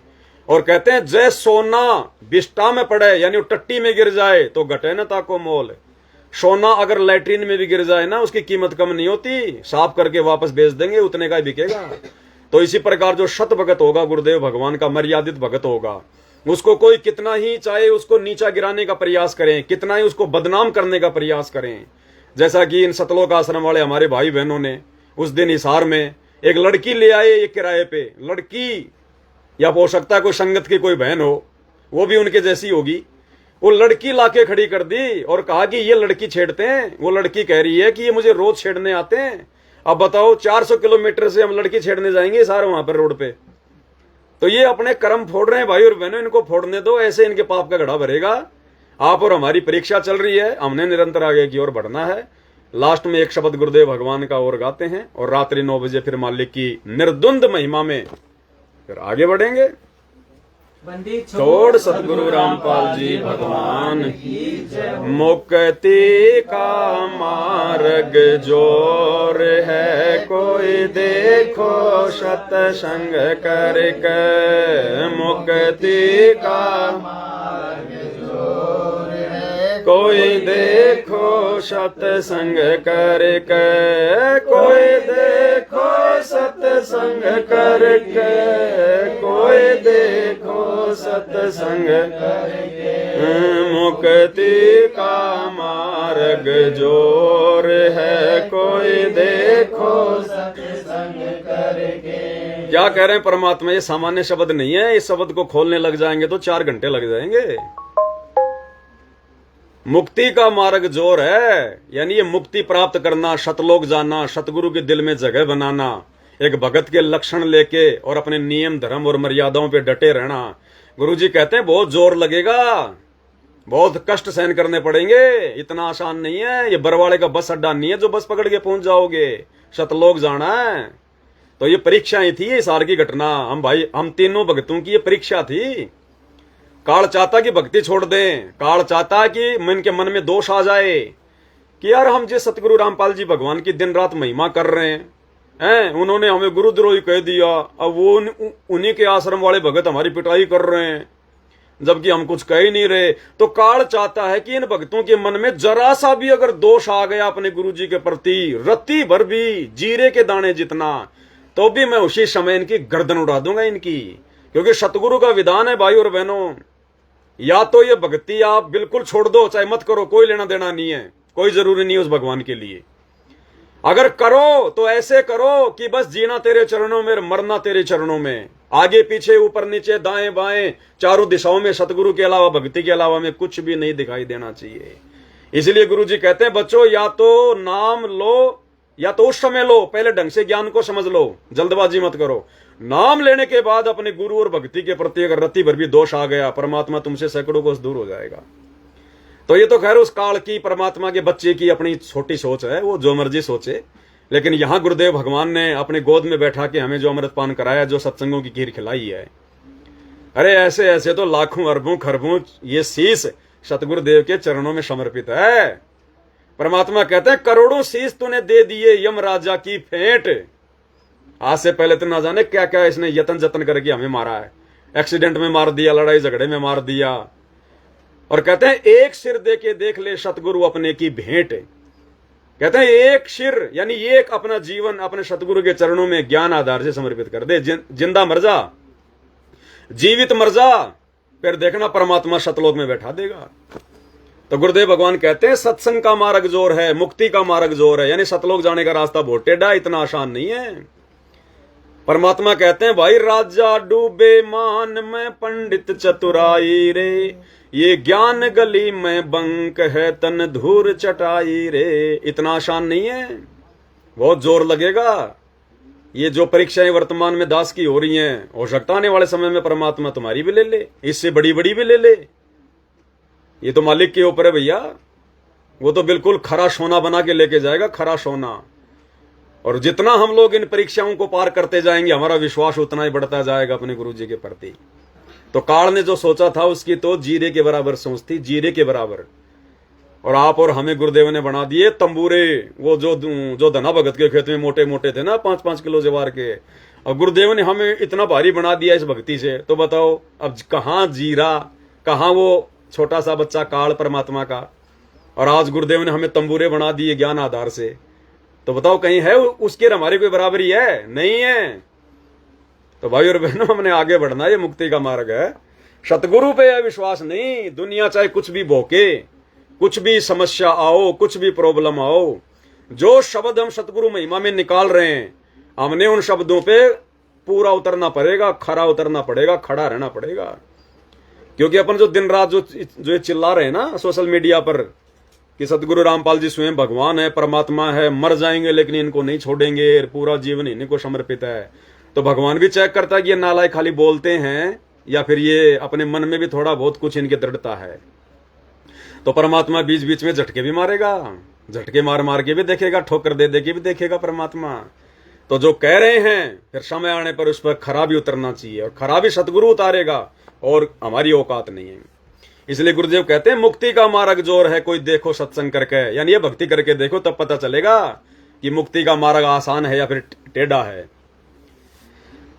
और कहते हैं जय सोना बिष्टा में पड़े, यानी वो टट्टी में गिर जाए तो घटे न ताको मोल। सोना अगर लैट्रिन में भी गिर जाए ना, उसकी कीमत कम नहीं होती, साफ करके वापस बेच देंगे, उतने का ही बिकेगा। तो इसी प्रकार जो शत भगत होगा, गुरुदेव भगवान का मर्यादित भगत होगा, उसको कोई कितना ही चाहे उसको नीचा गिराने का प्रयास करें, कितना ही उसको बदनाम करने का प्रयास करें, जैसा कि इन सतलोक आश्रम वाले हमारे भाई बहनों ने उस दिन हिसार में एक लड़की ले आए, एक किराए पे लड़की, या हो सकता है कोई संगत की कोई बहन हो, वो भी उनके जैसी होगी, वो लड़की लाके खड़ी कर दी और कहा कि ये लड़की छेड़ते हैं। वो लड़की कह रही है कि ये मुझे रोज छेड़ने आते हैं। अब बताओ 400 किलोमीटर से हम लड़की छेड़ने जाएंगे सारे वहां पर रोड पे। तो ये अपने कर्म फोड़ रहे हैं भाई और बहनों, इनको फोड़ने दो, ऐसे इनके पाप का घड़ा भरेगा। आप और हमारी परीक्षा चल रही है, हमने निरंतर आगे की ओर बढ़ना है। लास्ट में एक शब्द गुरुदेव भगवान का और गाते हैं और रात्रि 9 बजे फिर मालिक की निर्द्वंद महिमा में फिर आगे बढ़ेंगे। बंदी छोड़ सतगुरु रामपाल जी भगवान की जय हो। मुक्ति का मार्ग जोर है, कोई देखो सत्संग करके। मुक्ति का मार्ग जोर है, कोई देखो सत्संग करके, कोई देखो सत्संग करके, कोई देखो सत्संग करके। मुक्ति का मार्ग जोर है, कोई देखो सत्संग करके। क्या कह रहे हैं परमात्मा, ये सामान्य शब्द नहीं है। इस शब्द को खोलने लग जाएंगे तो 4 घंटे लग जाएंगे। मुक्ति का मार्ग जोर है, यानी ये मुक्ति प्राप्त करना, शतलोक जाना, सतगुरु के दिल में जगह बनाना, एक भगत के लक्षण लेके और अपने नियम धर्म और मर्यादाओं पे डटे रहना। गुरुजी कहते हैं बहुत जोर लगेगा, बहुत कष्ट सहन करने पड़ेंगे, इतना आसान नहीं है। ये बरवाड़े का बस अड्डा नहीं है जो बस पकड़ के पहुंच जाओगे, शतलोक जाना है। तो ये परीक्षा ही थी, इस साल की घटना। हम तीनों भक्तों की ये परीक्षा थी। काल चाहता कि भक्ति छोड़ दें, काल चाहता कि मन के मन में दोष आ जाए कि यार हम जिस सतगुरु रामपाल जी भगवान की दिन रात महिमा कर रहे हैं, उन्होंने हमें गुरुद्रोही कह दिया, अब वो उन्हीं के आश्रम वाले भगत हमारी पिटाई कर रहे हैं, जबकि हम कुछ कह ही नहीं रहे। तो काल चाहता है कि इन भक्तों के मन में जरा सा भी अगर दोष आ गया अपने गुरु जी के प्रति, रत्ती भर भी, जीरे के दाने जितना, तो भी मैं उसी समय इनकी गर्दन उड़ा दूंगा इनकी। क्योंकि सतगुरु का विधान है भाई और बहनों, या तो ये भक्ति आप बिल्कुल छोड़ दो, चाहे मत करो, कोई लेना देना नहीं है, कोई जरूरी नहीं है उस भगवान के लिए। अगर करो तो ऐसे करो कि बस जीना तेरे चरणों में, मरना तेरे चरणों में, आगे पीछे ऊपर नीचे दाएं बाएं चारों दिशाओं में सतगुरु के अलावा, भक्ति के अलावा में कुछ भी नहीं दिखाई देना चाहिए। इसलिए गुरु जी कहते हैं बच्चों, या तो नाम लो या तो उस समय लो, पहले ढंग से ज्ञान को समझ लो, जल्दबाजी मत करो। नाम लेने के बाद अपने गुरु और भक्ति के प्रति अगर रत्ती भर भी दोष आ गया, परमात्मा तुमसे सैकड़ों कोस दूर हो जाएगा। तो ये तो खैर उस काल की, परमात्मा के बच्चे की अपनी छोटी सोच है, वो जो मर्जी सोचे। लेकिन यहां गुरुदेव भगवान ने अपने गोद में बैठा के हमें जो अमृत पान कराया, जो सत्संगों की खीर खिलाई है, अरे ऐसे ऐसे तो लाखों अरबों खरबों ये शीश सतगुरुदेव के चरणों में समर्पित है। परमात्मा कहते हैं करोड़ों शीश तूने दे दिए यम राजा की फेंट। आज से पहले तो ना जाने क्या क्या इसने यतन जतन करके हमें मारा है, एक्सीडेंट में मार दिया, लड़ाई झगड़े में मार दिया। और कहते हैं एक सिर दे के देख ले सतगुरु अपने की भेंट। कहते हैं एक सिर, यानी एक अपना जीवन अपने सतगुरु के चरणों में ज्ञान आधार से समर्पित कर दे। जिंदा मर जा, जीवित मर जा, फिर देखना परमात्मा सतलोक में बैठा देगा। तो गुरुदेव भगवान कहते हैं सत्संग का मार्ग जोर है, मुक्ति का मार्ग जोर है, यानी सतलोक जाने का रास्ता बहुत टेढ़ा, इतना आसान नहीं है। परमात्मा कहते हैं भाई राजा डूबे मान में पंडित चतुराई रे, ये ज्ञान गली में बंक है तन धूर चटाई रे। इतना आसान नहीं है, बहुत जोर लगेगा। ये जो परीक्षाएं वर्तमान में दास की हो रही हैं, हो सकता आने वाले समय में परमात्मा तुम्हारी भी ले ले, इससे बड़ी बड़ी भी ले ले। ये तो मालिक के ऊपर है भैया, वो तो बिल्कुल खरा सोना बना के लेके जाएगा, खरा सोना। और जितना हम लोग इन परीक्षाओं को पार करते जाएंगे हमारा विश्वास उतना ही बढ़ता जाएगा अपने गुरु जी के प्रति। तो काल ने जो सोचा था उसकी तो जीरे के बराबर सोच थी, जीरे के बराबर। और आप और हमें गुरुदेव ने बना दिए तंबूरे। वो जो धना भगत के खेत में मोटे मोटे थे ना 5-5 किलो जवार के, और गुरुदेव ने हमें इतना भारी बना दिया इस भक्ति से। तो बताओ अब कहाँ जीरा, कहाँ वो छोटा सा बच्चा काल परमात्मा का, और आज गुरुदेव ने हमें तंबूरे बना दिए ज्ञान आधार से। तो बताओ कहीं है उसके हमारे कोई बराबरी है? नहीं है। तो भाई और बहनों हमने आगे बढ़ना, ये मुक्ति का मार्ग है। सतगुरु पे है विश्वास नहीं। दुनिया चाहे कुछ भी भोके, कुछ भी समस्या आओ, कुछ भी प्रॉब्लम आओ, जो शब्द हम सतगुरु महिमा में निकाल रहे हैं हमने उन शब्दों पे पूरा उतरना पड़ेगा, खरा उतरना पड़ेगा, खड़ा रहना पड़ेगा। क्योंकि अपन जो दिन रात जो चिल्ला रहे हैं ना सोशल मीडिया पर कि सतगुरु रामपाल जी स्वयं भगवान है, परमात्मा है, मर जाएंगे लेकिन इनको नहीं छोड़ेंगे, पूरा जीवन इन्हीं को समर्पित है। तो भगवान भी चेक करता है कि ये नालायक खाली बोलते हैं या फिर ये अपने मन में भी थोड़ा बहुत कुछ इनकी दृढ़ता है। तो परमात्मा बीच बीच में झटके भी मारेगा, झटके मार मार के भी देखेगा, ठोकर दे दे के भी देखेगा परमात्मा। तो जो कह रहे हैं फिर समय आने पर उस पर खरा भी उतरना चाहिए, और खरा भी सतगुरु उतारेगा, और हमारी औकात नहीं है। इसलिए गुरुदेव कहते हैं मुक्ति का मार्ग जोर है, कोई देखो सत्संग करके, यानी ये भक्ति करके देखो तब पता चलेगा कि मुक्ति का मार्ग आसान है या फिर टेढ़ा है।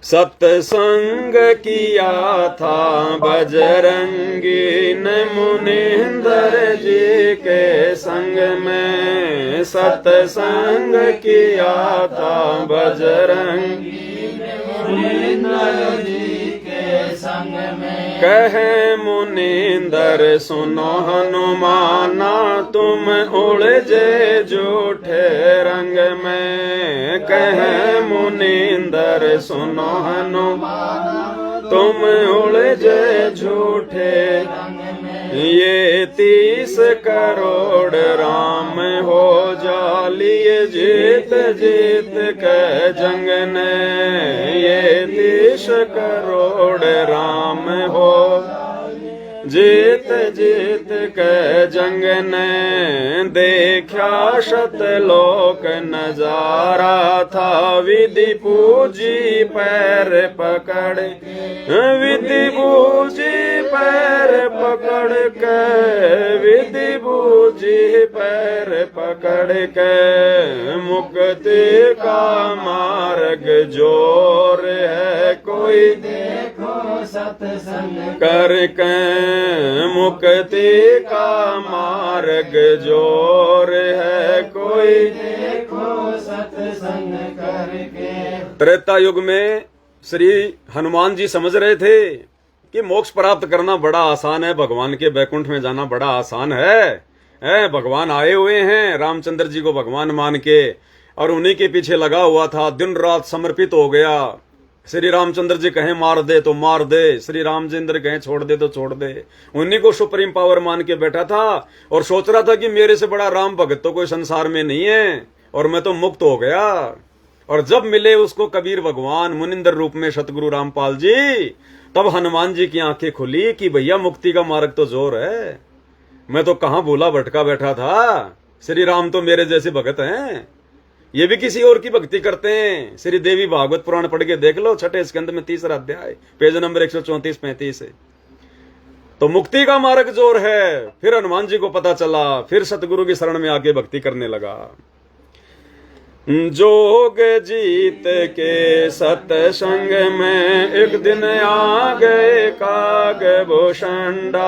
सत्संग किया था बजरंगी ने मुनिंदर जी के संग में, सत्संग किया था बजरंगी ने मुनिंदर जी के संग में। कहे मुनिंदर सुनो हनुमाना तुम उलझे झूठे रंग में, कहे मुनिंदर सुनो हनुमाना तुम उलझे झूठे रंग में। ये 30 करोड़ राम हो जालिए जीत जीत के जंग ने, ये 30 करोड़ राम हो जीत जीत के जंग ने। देखा शतलोक नजारा था विधि पूजी पैर पकड़, विधि पूजी पैर पकड़ के, विधि पूजी पैर पकड़ के। मुक्ति का मार्ग जोर है कोई देखो सत्संग करके, मुक्ति का मार्ग जोर है कोई देखो सत्संग करके। त्रेता युग में श्री हनुमान जी समझ रहे थे कि मोक्ष प्राप्त करना बड़ा आसान है, भगवान के बैकुंठ में जाना बड़ा आसान है। भगवान आए हुए हैं, रामचंद्र जी को भगवान मान के, और उन्हीं के पीछे लगा हुआ था, दिन रात समर्पित हो गया। श्री रामचंद्र जी कहें मार दे तो मार दे, श्री रामचंद्र कहें छोड़ दे तो छोड़ दे, उन्हीं को सुप्रीम पावर मान के बैठा था और सोच रहा था कि मेरे से बड़ा राम भगत तो कोई संसार में नहीं है और मैं तो मुक्त हो गया। और जब मिले उसको कबीर भगवान मुनिंदर रूप में सतगुरु रामपाल जी, तब हनुमान जी की आंखें खुली कि भैया मुक्ति का मार्ग तो जोर है, मैं तो कहां भूला भटका बैठा था, श्री राम तो मेरे जैसे भगत हैं, ये भी किसी और की भक्ति करते हैं। श्री देवी भागवत पुराण पढ़ के देख लो, 6ठे स्कंद में 3रा अध्याय, पेज नंबर 134-35 है। तो मुक्ति का मार्ग जोर है। फिर हनुमान जी को पता चला, फिर सतगुरु की शरण में आके भक्ति करने लगा। जोग जीत के सत्संग में एक दिन आ गए कागभूषंडा,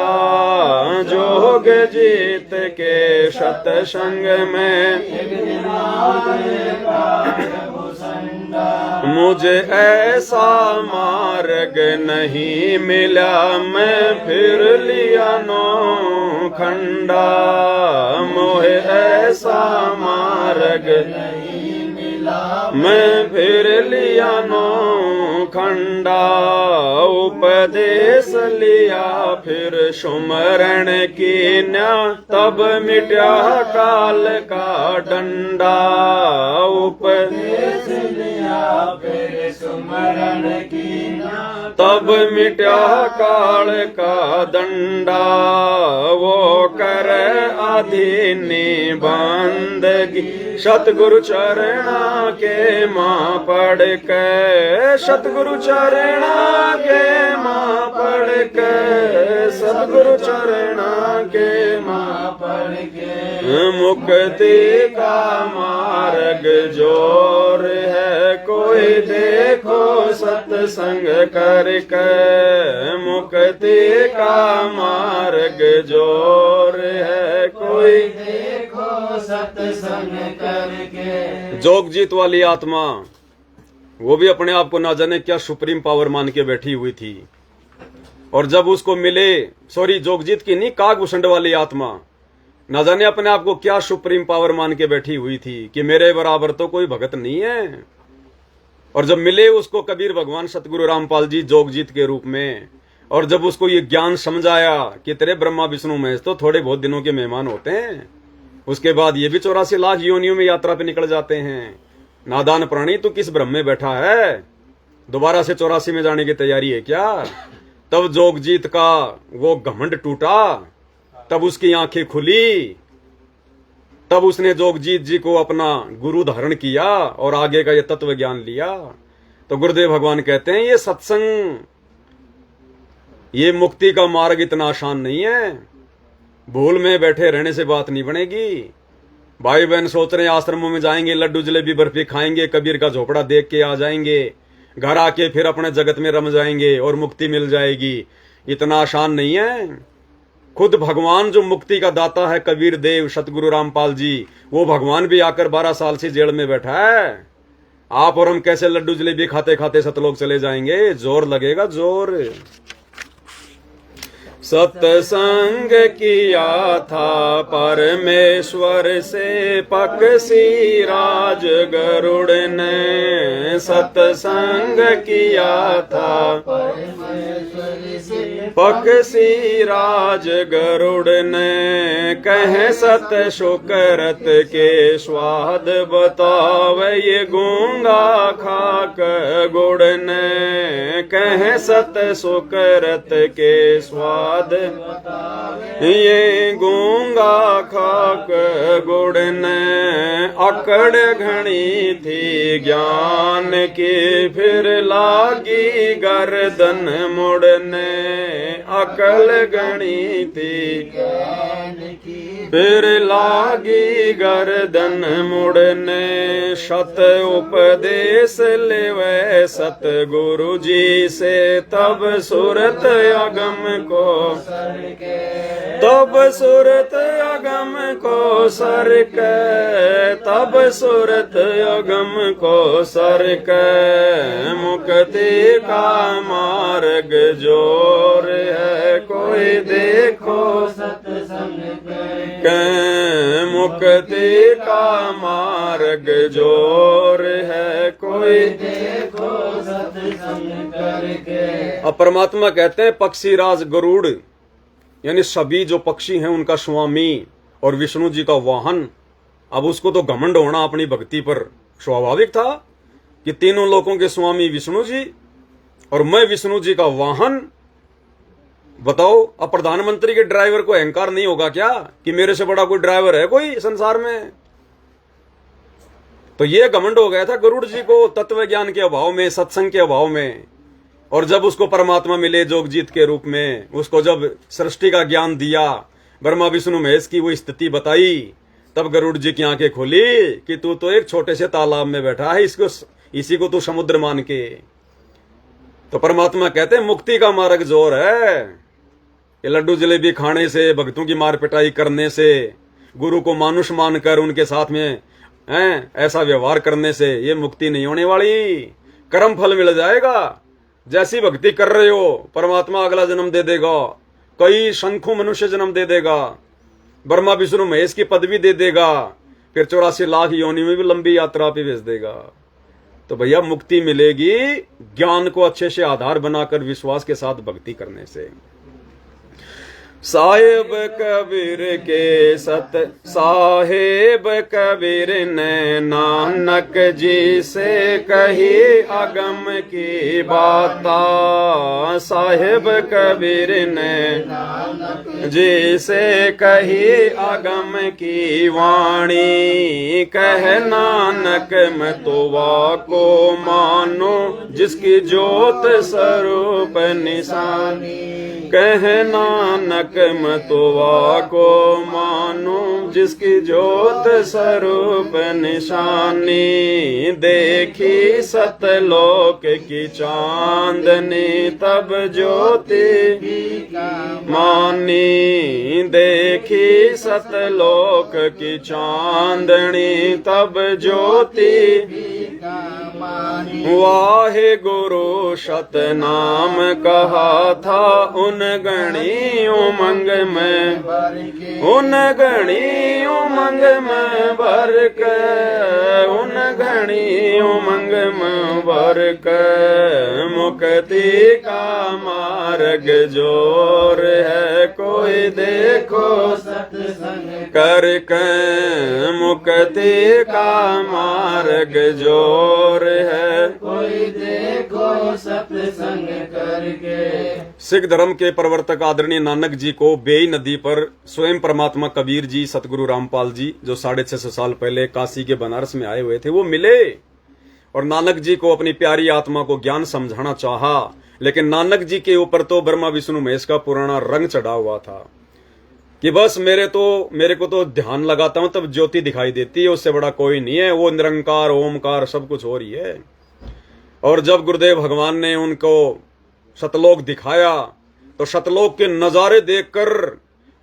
जोग जीत के सत्संग में एक दिन आ गए कागभूषंडा। मुझे ऐसा मार्ग नहीं मिला, मैं फिर लिया नौ खंडा, मोहे ऐसा मार्ग मैं फिर लिया नौ खंडा। उपदेश लिया फिर सुमरण कीन्या, तब मिटा काल का डंडा। उपदेश लिया फिर सुमरण कीन्या, तब मिट्या काल का दंडा, वो करे अधीनी बंदगी, सतगुरु चरणा के मां पढ़ के, सतगुरु चरणा के मां पढ़ के, सतगुरु चरणा के मां पढ़ के, मुक्ति का मार्ग जोर है, कोई देखो सत्संग करके, मुक्ति का मार्ग जोर है, कोई देखो सत्संग करके। जोगजीत वाली आत्मा वो भी अपने आप को ना जाने क्या सुप्रीम पावर मान के बैठी हुई थी, और जब उसको मिले, सॉरी जोगजीत की नहीं, कागभूषण वाली आत्मा ना जाने अपने आप को क्या सुप्रीम पावर मान के बैठी हुई थी कि मेरे बराबर तो कोई भगत नहीं है। और जब मिले उसको कबीर भगवान सतगुरु रामपाल जी जोगजीत के रूप में, और जब उसको ये ज्ञान समझाया कि तेरे ब्रह्मा विष्णु महेश तो थोड़े बहुत दिनों के मेहमान होते हैं, उसके बाद ये भी 84 लाख योनियों में यात्रा पे निकल जाते हैं। नादान प्राणी तू किस भ्रम में बैठा है, दोबारा से 84 में जाने की तैयारी है क्या? तब जोगजीत का वो घमंड टूटा, तब उसकी आंखें खुली, तब उसने जोगजीत जी को अपना गुरु धारण किया और आगे का ये तत्व ज्ञान लिया। तो गुरुदेव भगवान कहते हैं ये सत्संग, ये मुक्ति का मार्ग इतना आसान नहीं है, भूल में बैठे रहने से बात नहीं बनेगी। भाई बहन सोच रहे हैं आश्रमों में जाएंगे, लड्डू जलेबी बर्फी खाएंगे, कबीर का झोपड़ा देख के आ जाएंगे, घर आके फिर अपने जगत में रम जाएंगे और मुक्ति मिल जाएगी। इतना आसान नहीं है। खुद भगवान जो मुक्ति का दाता है, कबीर देव सतगुरु रामपाल जी, वो भगवान भी आकर 12 साल से जेल में बैठा है। आप और हम कैसे लड्डू जलेबी खाते खाते सतलोक चले जाएंगे? जोर लगेगा, जोर। सत्संग किया था परमेश्वर से पक्षी राज गरुड़ ने, सत्संग किया था परमेश्वर से पक्षी राज गरुड़ ने, कहे सत शुक्रत के स्वाद बतावे ये गूंगा खाक गुड़ ने, कहे सत शुक्रत के स्वाद ये गूंगा खाक गुड़ ने, अकड़ घनी थी ज्ञान की फिर लागी गर्दन मुड़ने, अकल घनी थी फिर लागी गर्दन मुड़ने, सत उपदेश लेवे सतगुरु जी से तब सुरत अगम को, तब सुरत अगम को सर के, तब सुरत अगम को सर के, मुक्ति का मार्ग जोर है कोई देखो सत्संग के, मुक्ति का मार्ग जोर है कोई देखो सत्संग करके। अब परमात्मा कहते हैं पक्षी राज गरुड़, यानी सभी जो पक्षी हैं उनका स्वामी और विष्णु जी का वाहन। अब उसको तो घमंड होना अपनी भक्ति पर स्वाभाविक था कि तीनों लोकों के स्वामी विष्णु जी और मैं विष्णु जी का वाहन। बताओ, अब प्रधानमंत्री के ड्राइवर को अहंकार नहीं होगा क्या कि मेरे से बड़ा कोई ड्राइवर है कोई संसार में? तो ये घमंड हो गया था गरुड़ जी को तत्व ज्ञान के अभाव में, सत्संग के अभाव में। और जब उसको परमात्मा मिले जोगजीत के रूप में, उसको जब सृष्टि का ज्ञान दिया, ब्रह्मा विष्णु महेश की वो स्थिति बताई, तब गरुड़ जी की आंखें खोली कि तू तो एक छोटे से तालाब में बैठा है, इसी को तू समुद्र मान के। तो परमात्मा कहते हैं मुक्ति का मार्ग जोर है। ये लड्डू जलेबी खाने से, भक्तों की मार पिटाई करने से, गुरु को मानुष मानकर उनके साथ में ऐसा व्यवहार करने से ये मुक्ति नहीं होने वाली। कर्म फल मिल जाएगा। जैसी भक्ति कर रहे हो परमात्मा अगला जन्म दे देगा, कई शंखों मनुष्य जन्म दे देगा, ब्रह्मा विष्णु महेश की पदवी दे देगा, फिर 84 लाख योनि में भी लंबी यात्रा पे भेज देगा। तो भैया मुक्ति मिलेगी ज्ञान को अच्छे से आधार बनाकर विश्वास के साथ भक्ति करने से। साहेब कबीर के सत साहेब कबीर ने नानक जी से कही अगम की बाता। साहेब कबीर ने जी से कही अगम की वाणी। कह नानक मैं तो वाको मानो जिसकी ज्योत स्वरूप निशानी। कह नानक मैं तो वाको मानो जिसकी ज्योत स्वरूप निशानी। देखी सतलोक की चांदनी तब ज्योति मानी। देखी सतलोक की चांदनी तब ज्योति वाहे गुरु सतनाम कहा था उन गणी उमंग में। उन गणी उमंग में भर के। उन गणी उमंग में भर के। मुक्ति का मार्ग जोर है कोई देखो सत्संग करके। मुक्ति का मार्ग जोर है कोई देखो सत्संग करके। सिख धर्म के प्रवर्तक आदरणीय नानक जी को बेई नदी पर स्वयं परमात्मा कबीर जी सतगुरु रामपाल जी जो 650 साल पहले काशी के बनारस में आए हुए थे वो मिले और नानक जी को अपनी प्यारी आत्मा को ज्ञान समझाना चाहा। लेकिन नानक जी के ऊपर तो ब्रह्मा विष्णु महेश का पुराना रंग चढ़ा हुआ था कि बस मेरे को तो ध्यान लगाता हूं तब ज्योति दिखाई देती है, उससे बड़ा कोई नहीं है, वो निरंकार ओमकार सब कुछ हो रही है। और जब गुरुदेव भगवान ने उनको सतलोक दिखाया तो सतलोक के नजारे देखकर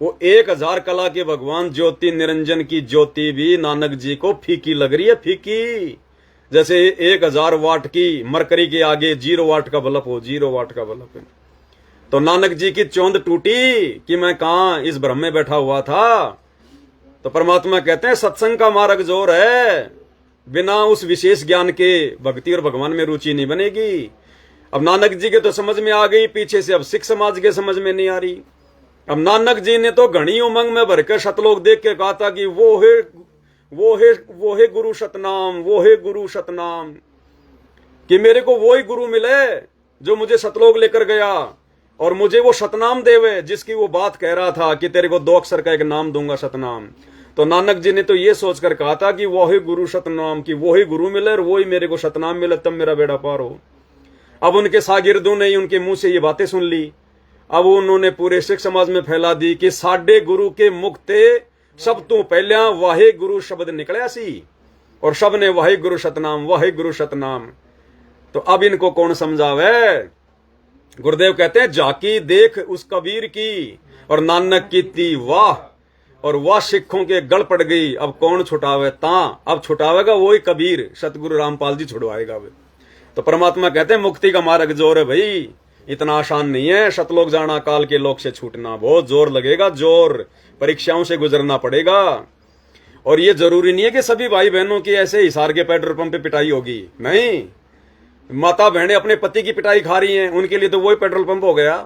वो 1000 कला के भगवान ज्योति निरंजन की ज्योति भी नानक जी को फीकी लग रही है। फीकी जैसे 1000 वाट की मरकरी के आगे 0 वाट का बल्ब हो। 0 वाट का बल्ब है। तो नानक जी की चौंध टूटी कि मैं कहां इस ब्रह्म में बैठा हुआ था। तो परमात्मा कहते हैं सत्संग का मार्ग जोर है, बिना उस विशेष ज्ञान के भक्ति और भगवान में रुचि नहीं बनेगी। अब नानक जी के तो समझ में आ गई, पीछे से अब सिख समाज के समझ में नहीं आ रही। अब नानक जी ने तो घनी उमंग में भरकर सतलोक देख के कहा था कि वो है गुरु सतनाम, वो है गुरु सतनाम, कि मेरे को वो ही गुरु मिले जो मुझे सतलोक लेकर गया और मुझे वो सतनाम देवे जिसकी वो बात कह रहा था कि तेरे को 2 अक्षर का एक नाम दूंगा सतनाम। तो नानक जी ने तो ये सोचकर कहा था कि वो ही गुरु सतनाम, कि वो ही गुरु मिले और वो ही मेरे को सतनाम मिले तब मेरा बेड़ा पार हो। अब उनके शागिर्दों ने उनके मुंह से ये बातें सुन ली। अब उन्होंने पूरे सिख समाज में फैला दी कि साडे गुरु के मुख ते सब तो पहले वाहे गुरु शब्द निकलिया सी और सब ने वाहे गुरु सतनाम, वाहे गुरु सतनाम। तो अब इनको कौन समझावे। गुरुदेव कहते हैं जाकी देख उस कबीर की और नानक की थी वाह, और वाह सिखों के गल पड़ गई। अब कौन छुटावे ता, अब छुटावेगा वही कबीर सतगुरु रामपाल जी छुड़वाएगा वे। तो परमात्मा कहते हैं मुक्ति का मार्ग जोर है भाई, इतना आसान नहीं है। सतलोक जाना काल के लोक से छूटना बहुत जोर लगेगा, जोर परीक्षाओं से गुजरना पड़ेगा। और ये जरूरी नहीं है कि सभी भाई बहनों की ऐसे हिसार के पेट्रोल पंप पे पिटाई होगी, नहीं। माता बहनें अपने पति की पिटाई खा रही हैं, उनके लिए तो वही पेट्रोल पंप हो गया।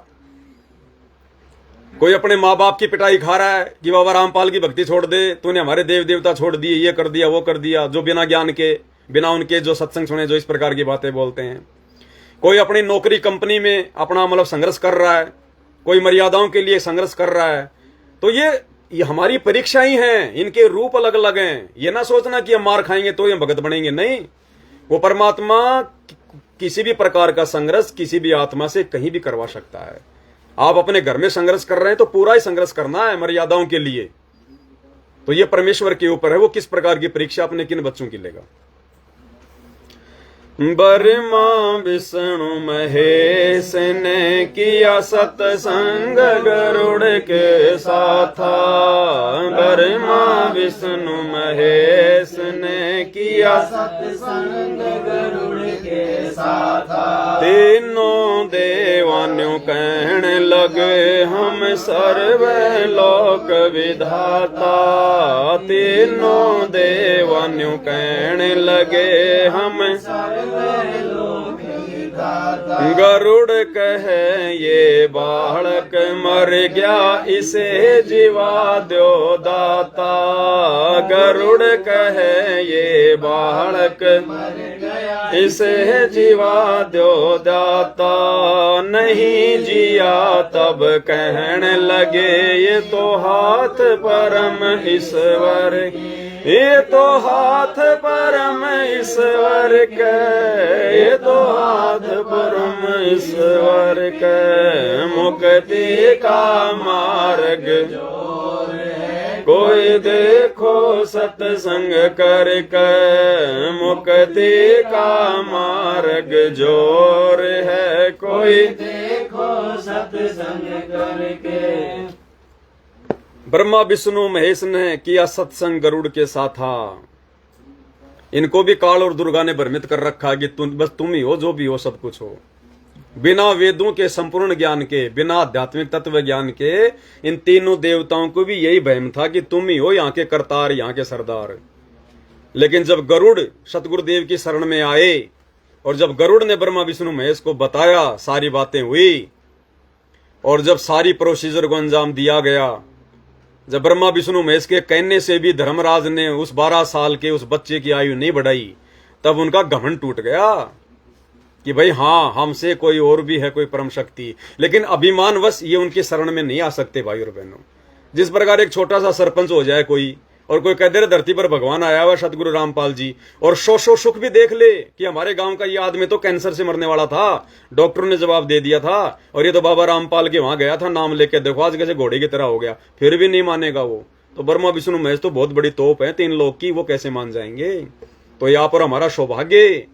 कोई अपने माँ बाप की पिटाई खा रहा है कि बाबा रामपाल की भक्ति छोड़ दे, तूने हमारे देव देवता छोड़ दिए, ये कर दिया वो कर दिया, जो बिना ज्ञान के बिना उनके जो सत्संग सुने जो इस प्रकार की बातें बोलते हैं। कोई अपनी नौकरी कंपनी में अपना मतलब संघर्ष कर रहा है, कोई मर्यादाओं के लिए संघर्ष कर रहा है। तो ये हमारी परीक्षा ही हैं, इनके रूप अलग अलग हैं। ये ना सोचना कि हम मार खाएंगे तो ये भगत बनेंगे, नहीं। वो परमात्मा किसी भी प्रकार का संघर्ष किसी भी आत्मा से कहीं भी करवा सकता है। आप अपने घर में संघर्ष कर रहे हैं तो पूरा ही संघर्ष करना है मर्यादाओं के लिए। तो ये परमेश्वर के ऊपर है, वो किस प्रकार की परीक्षा अपने किन बच्चों की लेगा। ब्रह्मा विष्णु महेश ने किया सत्संग गरुड़ के साथा। ब्रह्मा विष्णु महेश ने किया सत्संग गरुड़ के साथा। तीनों देवान्यों कहने लगे हम सर्व लोक विधाता। तीनों देवान्यों कहने लगे हम दाता। गरुड़ कहे ये बालक मर गया, इसे जीवा दो दाता। गरुड़ कहे ये बालक मर गया, इसे जीवा दो दाता। नहीं जिया तब कहने लगे ये तो हाथ परम ईश्वर, ये तो हाथ परम ईश्वर के, ये तो हाथ परम ईश्वर के। मुक्ति का मार्ग कोई देखो सत्संग करके, मुक्ति का मार्ग जोर है कोई देखो सत्संग करके। ब्रह्मा विष्णु महेश ने किया सत्संग गरुड़ के साथ। इनको भी काल और दुर्गा ने भ्रमित कर रखा कि बस तुम ही हो, जो भी हो सब कुछ हो। बिना वेदों के संपूर्ण ज्ञान के, बिना आध्यात्मिक तत्व ज्ञान के इन तीनों देवताओं को भी यही भ्रम था कि तुम ही हो यहाँ के करतार, यहाँ के सरदार। लेकिन जब गरुड़ सतगुरुदेव की शरण में आए और जब गरुड़ ने ब्रह्मा विष्णु महेश को बताया, सारी बातें हुई और जब सारी प्रोसीजर को अंजाम दिया गया, जब ब्रह्मा विष्णु महेश के कहने से भी धर्मराज ने उस 12 साल के उस बच्चे की आयु नहीं बढ़ाई, तब उनका घमंड टूट गया कि भाई हाँ, हमसे कोई और भी है, कोई परम शक्ति। लेकिन अभिमानवश ये उनकी शरण में नहीं आ सकते भाई और बहनों। जिस प्रकार एक छोटा सा सरपंच हो जाए कोई और कोई कह दे धरती पर भगवान आया हुआ सतगुरु रामपाल जी, और सौ सुख भी देख ले कि हमारे गांव का ये आदमी तो कैंसर से मरने वाला था, डॉक्टर ने जवाब दे दिया था, और ये तो बाबा रामपाल के वहां गया था नाम लेके, देखो आज कैसे घोड़े की तरह हो गया, फिर भी नहीं मानेगा वो। तो ब्रह्मा विष्णु महेश तो बहुत बड़ी तोप है 3 लोक की, वो कैसे मान जाएंगे। तो यहाँ पर हमारा सौभाग्य,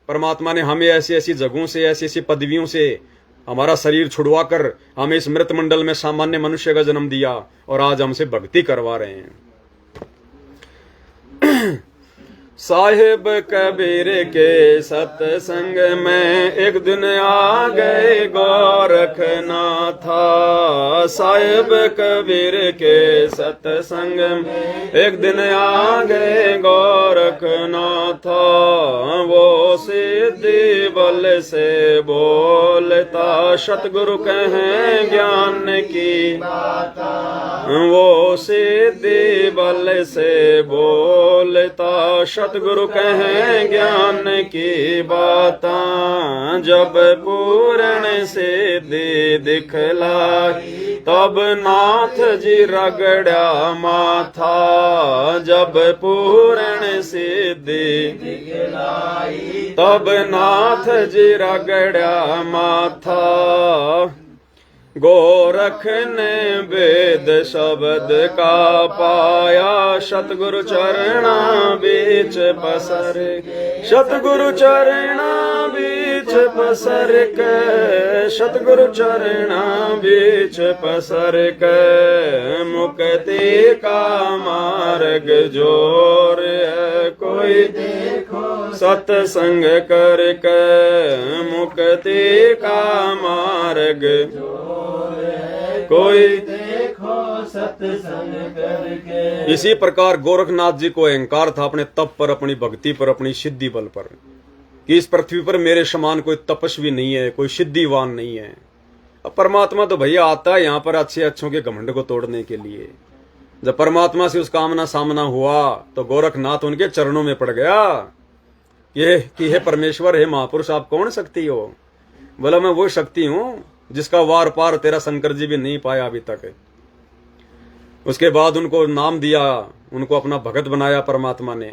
परमात्मा ने हमें ऐसी ऐसी जगहों से, ऐसी ऐसी पदवियों से हमारा शरीर छुड़वा कर हमें इस मृत मंडल में सामान्य मनुष्य का जन्म दिया और आज हमसे भक्ति करवा रहे हैं। साहिब कबीर के सत्संग में एक दिन आ गए गोरखनाथ। साहिब कबीर के सत्संग में एक दिन आ गए गोरखनाथ। वो सिद्धि बल से बोलता सतगुरु कहें ज्ञान की बाता। वो सिद्धि बल से बोलता सतगुरु कहें ज्ञान की बातां। जब पूर्ण सिद्धि दिखलाई तब नाथ जी रगड़ा माथा। जब पूर्ण सिद्धि दिखलाई तब नाथ जी रगड़ा माथा। गोरख ने वेद शब्द का पाया सतगुरु चरणा बीच पसर। सतगुरु चरणा बीच पसर के, सतगुरु चरणा बीच पसर के। मुक्ति का मार्ग जोर है कोई देखो सत्संग करके। मुक्ति का मार्ग कोई देखो सत्संग करके। इसी प्रकार गोरखनाथ जी को अहंकार था अपने तप पर, अपनी भक्ति पर, अपनी सिद्धि बल पर, कि इस पृथ्वी पर मेरे समान कोई तपस्वी नहीं है, कोई सिद्धिवान नहीं है। अब परमात्मा तो भैया आता है यहाँ पर अच्छे अच्छों के घमंड को तोड़ने के लिए। जब परमात्मा से उस कामना सामना हुआ तो गोरखनाथ उनके चरणों में पड़ गया कि हे परमेश्वर, हे महापुरुष, आप कौन शक्ति हो? बोला मैं वो शक्ति हूं जिसका वार पार तेरा शंकर जी भी नहीं पाया अभी तक। उसके बाद उनको नाम दिया, उनको अपना भगत बनाया परमात्मा ने,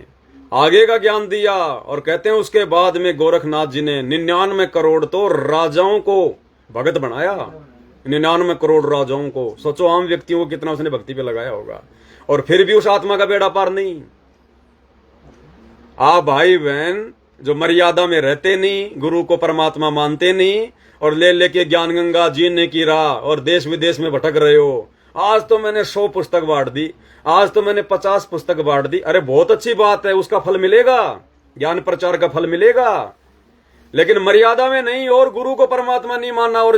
आगे का ज्ञान दिया। और कहते हैं उसके बाद में गोरखनाथ जी ने 99 करोड़ तो राजाओं को भगत बनाया। 99 करोड़ राजाओं को, सोचो आम व्यक्तियों को कितना उसने भक्ति पे लगाया होगा। और फिर भी उस आत्मा का बेड़ा पार नहीं। आप भाई बहन जो मर्यादा में रहते नहीं, गुरु को परमात्मा मानते नहीं और ले लेके ज्ञान गंगा जीने की राह और देश विदेश में भटक रहे हो। आज तो मैंने 100 पुस्तक बांट दी, आज तो मैंने 50 पुस्तक बांट दी। अरे बहुत अच्छी बात है, उसका फल मिलेगा, ज्ञान प्रचार का फल मिलेगा, लेकिन मर्यादा में नहीं और गुरु को परमात्मा नहीं मानना और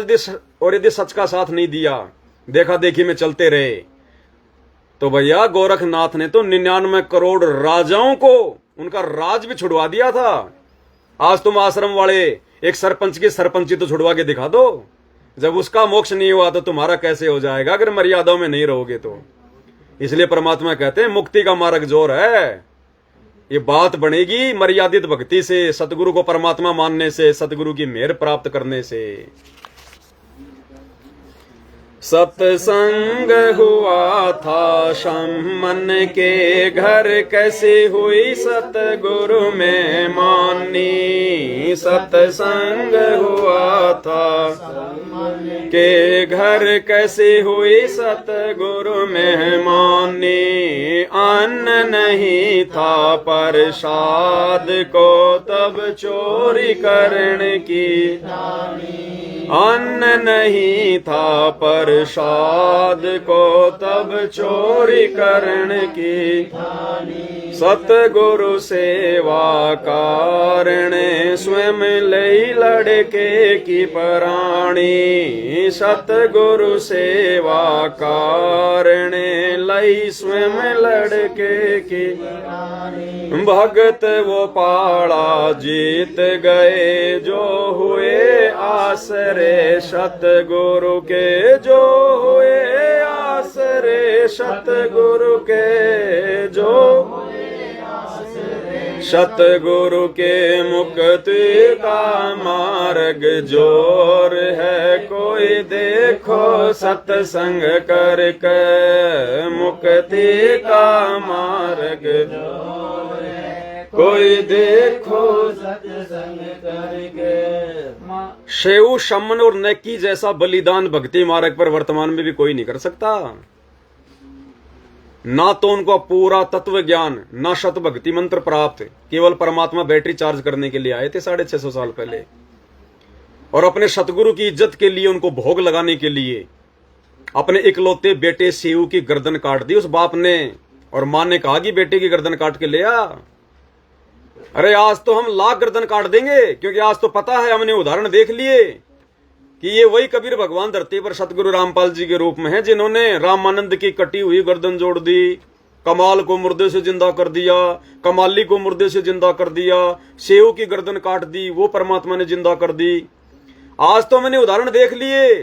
यदि सच का साथ नहीं दिया, देखा देखी में चलते रहे, तो भैया गोरखनाथ ने तो 99 करोड़ राजाओं को उनका राज भी छुड़वा दिया था। आज तुम आश्रम वाले एक सरपंच की सरपंची तो छुड़वा के दिखा दो। जब उसका मोक्ष नहीं हुआ तो तुम्हारा कैसे हो जाएगा अगर मर्यादाओं में नहीं रहोगे तो। इसलिए परमात्मा कहते हैं मुक्ति का मार्ग जोर है। ये बात बनेगी मर्यादित भक्ति से, सतगुरु को परमात्मा मानने से, सतगुरु की मेहर प्राप्त करने से। सत्संग हुआ था शमन के घर, कैसे हुई सतगुरु में मानी। सत्संग हुआ था के घर, कैसे हुई सतगुरु में मानी। अन्न नहीं था प्रसाद को तब चोरी करने की, अन्न नहीं था प्रसाद को तब चोरी करने की। सतगुरु सेवा कारण स्वयं लई लड़के की प्राणी। सतगुरु सेवा कारण लई स्वयं लड़के की। भगत वो पाड़ा जीत गए जो हुए आसरे सतगुरु के, जो हुए आसरे सतगुरु के, जो सतगुरु के मुक्ति का मार्ग जोर है। कोई देखो सत्संग करके मुक्ति का मार्ग जोर है। कोई देखो सत्संग करके। शेऊ, शमन और नेकी जैसा बलिदान भक्ति मार्ग पर वर्तमान में भी कोई नहीं कर सकता। ना तो उनको पूरा तत्व ज्ञान, ना शत भक्ति मंत्र प्राप्त। केवल परमात्मा बैटरी चार्ज करने के लिए आए थे 650 साल पहले, और अपने सतगुरु की इज्जत के लिए, उनको भोग लगाने के लिए अपने इकलौते बेटे शेऊ की गर्दन काट दी उस बाप ने। और मां ने कहा कि बेटे की गर्दन काट के ले आ। अरे आज तो हम लाख गर्दन काट देंगे, क्योंकि आज तो पता है, हमने उदाहरण देख लिए कि ये वही कबीर भगवान धरती पर सतगुरु रामपाल जी के रूप में है, जिन्होंने रामानंद की कटी हुई गर्दन जोड़ दी, कमाल को मुर्दे से जिंदा कर दिया, कमाली को मुर्दे से जिंदा कर दिया, शेऊ की गर्दन काट दी, वो परमात्मा ने जिंदा कर दी। आज तो मैंने उदाहरण देख लिए,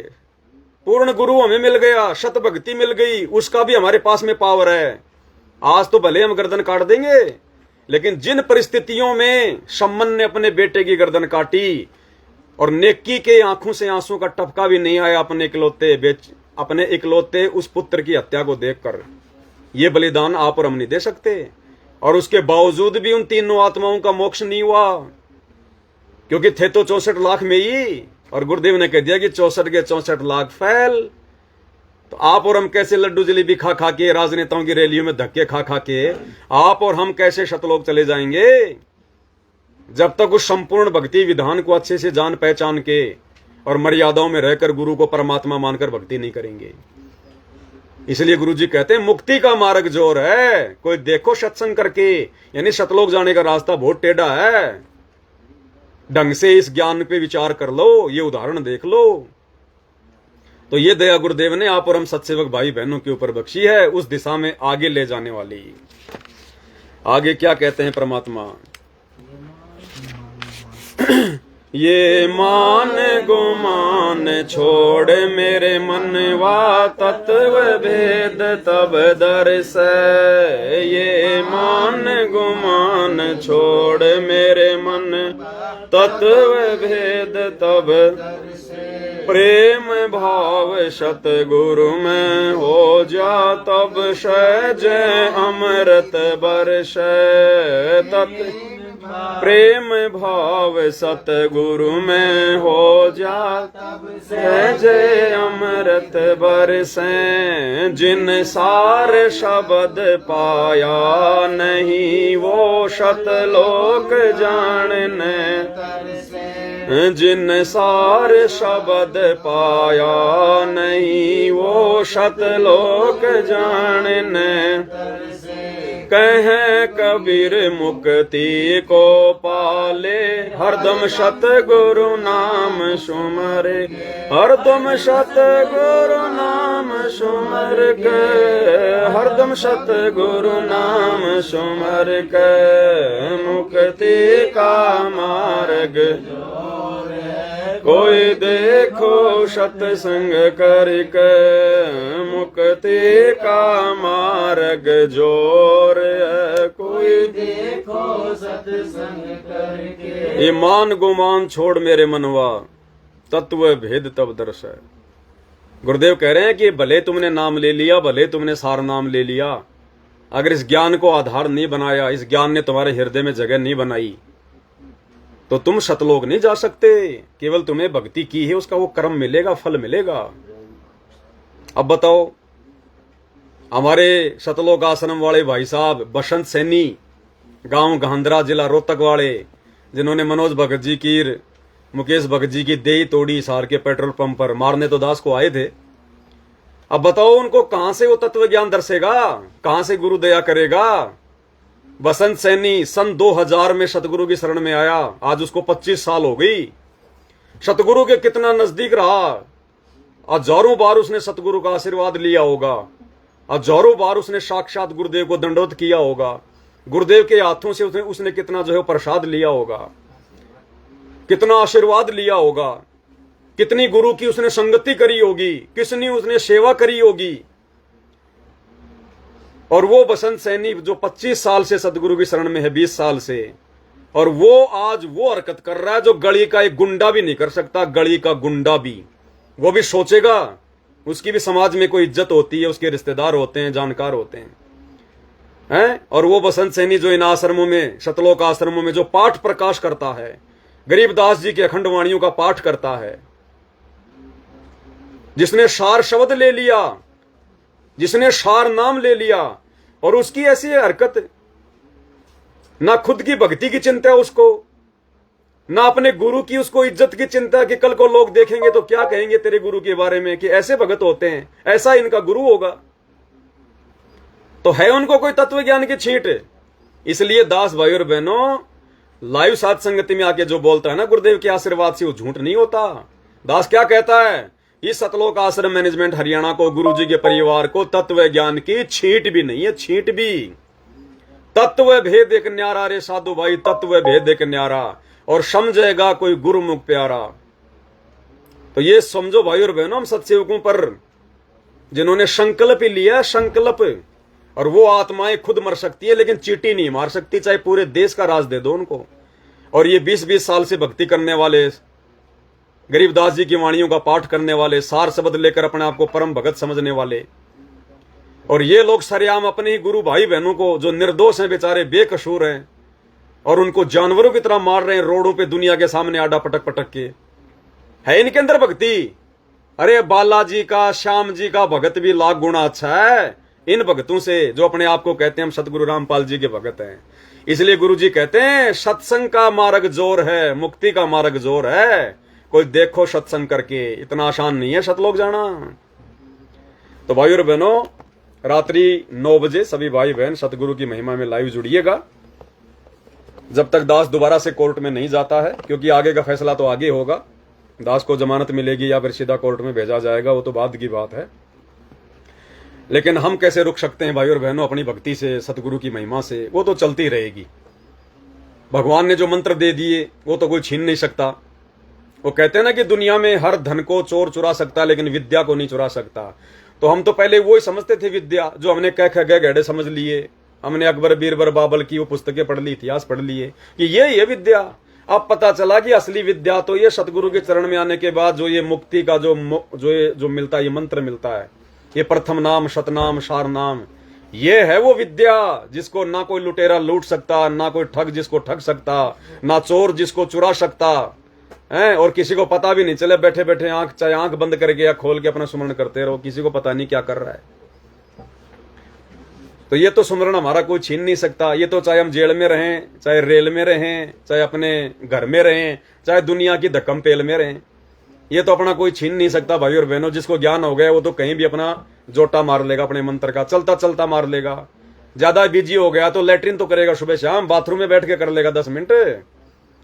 पूर्ण गुरु हमें मिल गया, शत भक्ति मिल गई, उसका भी हमारे पास में पावर है। आज तो भले हम गर्दन काट देंगे, लेकिन जिन परिस्थितियों में शम्मन ने अपने बेटे की गर्दन काटी और नेकी के आंखों से आंसू का टपका भी नहीं आया अपने इकलौते उस पुत्र की हत्या को देखकर, ये बलिदान आप और हम नहीं दे सकते। और उसके बावजूद भी उन तीनों आत्माओं का मोक्ष नहीं हुआ, क्योंकि थे तो 64 लाख में ही, और गुरुदेव ने कह दिया कि 64 के 64 लाख फैल। तो आप और हम कैसे लड्डू जलेबी खा खा के, राजनेताओं की रैलियों में धक्के खा खा के आप और हम कैसे शतलोक चले जाएंगे, जब तक उस संपूर्ण भक्ति विधान को अच्छे से जान पहचान के और मर्यादाओं में रहकर गुरु को परमात्मा मानकर भक्ति नहीं करेंगे। इसलिए गुरु जी कहते हैं मुक्ति का मार्ग जोर है, कोई देखो सत्संग करके। यानी शतलोक जाने का रास्ता बहुत टेढ़ा है, ढंग से इस ज्ञान पे विचार कर लो, ये उदाहरण देख लो। तो ये दया गुरुदेव ने आप और हम सत्सेवक भाई बहनों के ऊपर बख्शी है, उस दिशा में आगे ले जाने वाली। आगे क्या कहते हैं परमात्मा, ये मान गुमान छोड़ मेरे मनवा तत्व भेद तब दर्श। ये मान गुमान छोड़ मेरे मन तत्व भेद तब प्रेम भाव सतगुरु में हो जा तब सहज अमृत बरस। प्रेम भाव सतगुरु में हो जा सहज अमृत बरसे। जिन सार शब्द पाया नहीं वो शतलोक जानने। जिन सार शब्द पाया नहीं वो शतलोक जानने। कहे कबीर मुक्ति को पाले हरदम सतगुरु नाम सुमरे। हरदम सतगुरु नाम सुमर के। हरदम सतगुरु नाम सुमर के। मुक्ति का मार्ग कोई देखो सत्संग करके मुक्ति का मार्ग जोर है। कोई देखो सत्संग करके ईमान गुमान छोड़ मेरे मनवा तत्व भेद तब दर्श है। गुरुदेव कह रहे हैं कि भले तुमने नाम ले लिया, भले तुमने सार नाम ले लिया, अगर इस ज्ञान को आधार नहीं बनाया, इस ज्ञान ने तुम्हारे हृदय में जगह नहीं बनाई, तो तुम सतलोक नहीं जा सकते। केवल तुम्हें भक्ति की है, उसका वो कर्म मिलेगा, फल मिलेगा। अब बताओ, हमारे सतलोक आश्रम वाले भाई साहब बसंत सैनी, गांव गहंदरा, जिला रोहतक वाले, जिन्होंने मनोज भगत जी की, मुकेश भगत जी की देही तोड़ी हिसार के पेट्रोल पंप पर, मारने तो दास को आए थे। अब बताओ, उनको कहां से वो तत्व ज्ञान दर्शेगा, कहां से गुरु दया करेगा। बसंत सैनी सन 2000 में सतगुरु की शरण में आया, आज उसको 25 साल हो गई। सतगुरु के कितना नजदीक रहा, हजारों बार उसने सतगुरु का आशीर्वाद लिया होगा, हजारों बार उसने साक्षात गुरुदेव को दंडवत किया होगा, गुरुदेव के हाथों से उसने कितना जो है प्रसाद लिया होगा, कितना आशीर्वाद लिया होगा, कितनी गुरु की उसने संगति करी होगी, कितनी उसने सेवा करी होगी। और वो बसंत सैनी जो 25 साल से सतगुरु की शरण में है, 20 साल से, और वो आज वो हरकत कर रहा है जो गली का एक गुंडा भी नहीं कर सकता। गली का गुंडा भी, वो भी सोचेगा, उसकी भी समाज में कोई इज्जत होती है, उसके रिश्तेदार होते हैं, जानकार होते हैं। और वो बसंत सैनी जो इन आश्रमों में, सतलोक आश्रमों में जो पाठ प्रकाश करता है, गरीबदास जी के अखंड वाणियों का पाठ करता है, जिसने सार शब्द ले लिया, जिसने सार नाम ले लिया, और उसकी ऐसी हरकत, ना खुद की भक्ति की चिंता है उसको, ना अपने गुरु की उसको इज्जत की चिंता कि कल को लोग देखेंगे तो क्या कहेंगे तेरे गुरु के बारे में कि ऐसे भगत होते हैं, ऐसा इनका गुरु होगा। तो है उनको कोई तत्व ज्ञान की छींट। इसलिए दास भाई और बहनों, लाइव साथ संगति में आके जो बोलता है ना गुरुदेव के आशीर्वाद से, वो झूठ नहीं होता। दास क्या कहता है, इस सतलोक आश्रम मैनेजमेंट हरियाणा को, गुरुजी के परिवार को तत्व ज्ञान की छींट भी नहीं है, छींट भी। तत्व भेद एक न्यारा रे साधु भाई, तत्व भेद एक न्यारा, और समझेगा कोई गुरुमुख प्यारा। तो ये समझो भाई और बहनों, हम सत्सेवकों पर जिन्होंने संकल्प ही लिया, संकल्प, और वो आत्माएं खुद मर सकती है लेकिन चींटी नहीं मार सकती, चाहे पूरे देश का राज दे दो उनको। और ये 20-20 साल से भक्ति करने वाले, गरीबदास जी की वाणियों का पाठ करने वाले, सार शब्द लेकर अपने आप को परम भगत समझने वाले, और ये लोग सरेआम अपने ही गुरु भाई बहनों को, जो निर्दोष हैं, बेचारे बेकसूर हैं, और उनको जानवरों की तरह मार रहे हैं रोडों पे, दुनिया के सामने आडा पटक पटक के। है इनके अंदर भक्ति? अरे बालाजी का, श्याम जी का भगत भी लाख गुना अच्छा है इन भगतों से, जो अपने आप को कहते हैं हम सतगुरु रामपाल जी के भगत हैं। इसलिए गुरु जी कहते हैं सत्संग का मार्ग जोर है, मुक्ति का मार्ग जोर है, कोई देखो सत्संग करके। इतना आसान नहीं है सतलोक जाना। तो भाई और बहनों, रात्रि 9 बजे सभी भाई बहन सतगुरु की महिमा में लाइव जुड़िएगा। जब तक दास दोबारा से कोर्ट में नहीं जाता है, क्योंकि आगे का फैसला तो आगे होगा, दास को जमानत मिलेगी या फिर सीधा कोर्ट में भेजा जाएगा, वो तो बाद की बात है। लेकिन हम कैसे रुक सकते हैं भाई और बहनों अपनी भक्ति से, सतगुरु की महिमा से? वो तो चलती रहेगी। भगवान ने जो मंत्र दे दिए वो तो कोई छीन नहीं सकता। वो कहते हैं ना कि दुनिया में हर धन को चोर चुरा सकता है लेकिन विद्या को नहीं चुरा सकता। तो हम तो पहले वो ही समझते थे विद्या, जो हमने कह ख ग गहड़े समझ लिए, हमने अकबर बीरबल बाबल की वो पुस्तकें पढ़ ली, इतिहास पढ़ लिए कि ये विद्या। अब पता चला कि असली विद्या तो ये सतगुरु के चरण में आने के बाद जो ये मुक्ति का जो मिलता है, ये मंत्र मिलता है, ये प्रथम नाम, शतनाम, सार नाम, ये है वो विद्या जिसको ना कोई लुटेरा लूट सकता, ना कोई ठग जिसको ठग सकता, ना चोर जिसको चुरा सकता है, और किसी को पता भी नहीं चले, बैठे बैठे आंख, चाहे आंख बंद करके या खोल के अपना सुमरण करते रहो, किसी को पता नहीं क्या कर रहा है। तो ये तो सुमरण हमारा कोई छीन नहीं सकता। ये तो चाहे हम जेल में रहें, चाहे रेल में रहें, चाहे अपने घर में रहें, चाहे दुनिया की धक्कम पेल में रहें, ये तो अपना कोई छीन नहीं सकता भाई और बहनों। जिसको ज्ञान हो गया वो तो कहीं भी अपना जोटा मार लेगा, अपने मंत्र का चलता चलता मार लेगा। ज्यादा बिजी हो गया तो लैट्रिन तो करेगा, सुबह शाम बाथरूम में बैठ के कर लेगा 10 मिनट,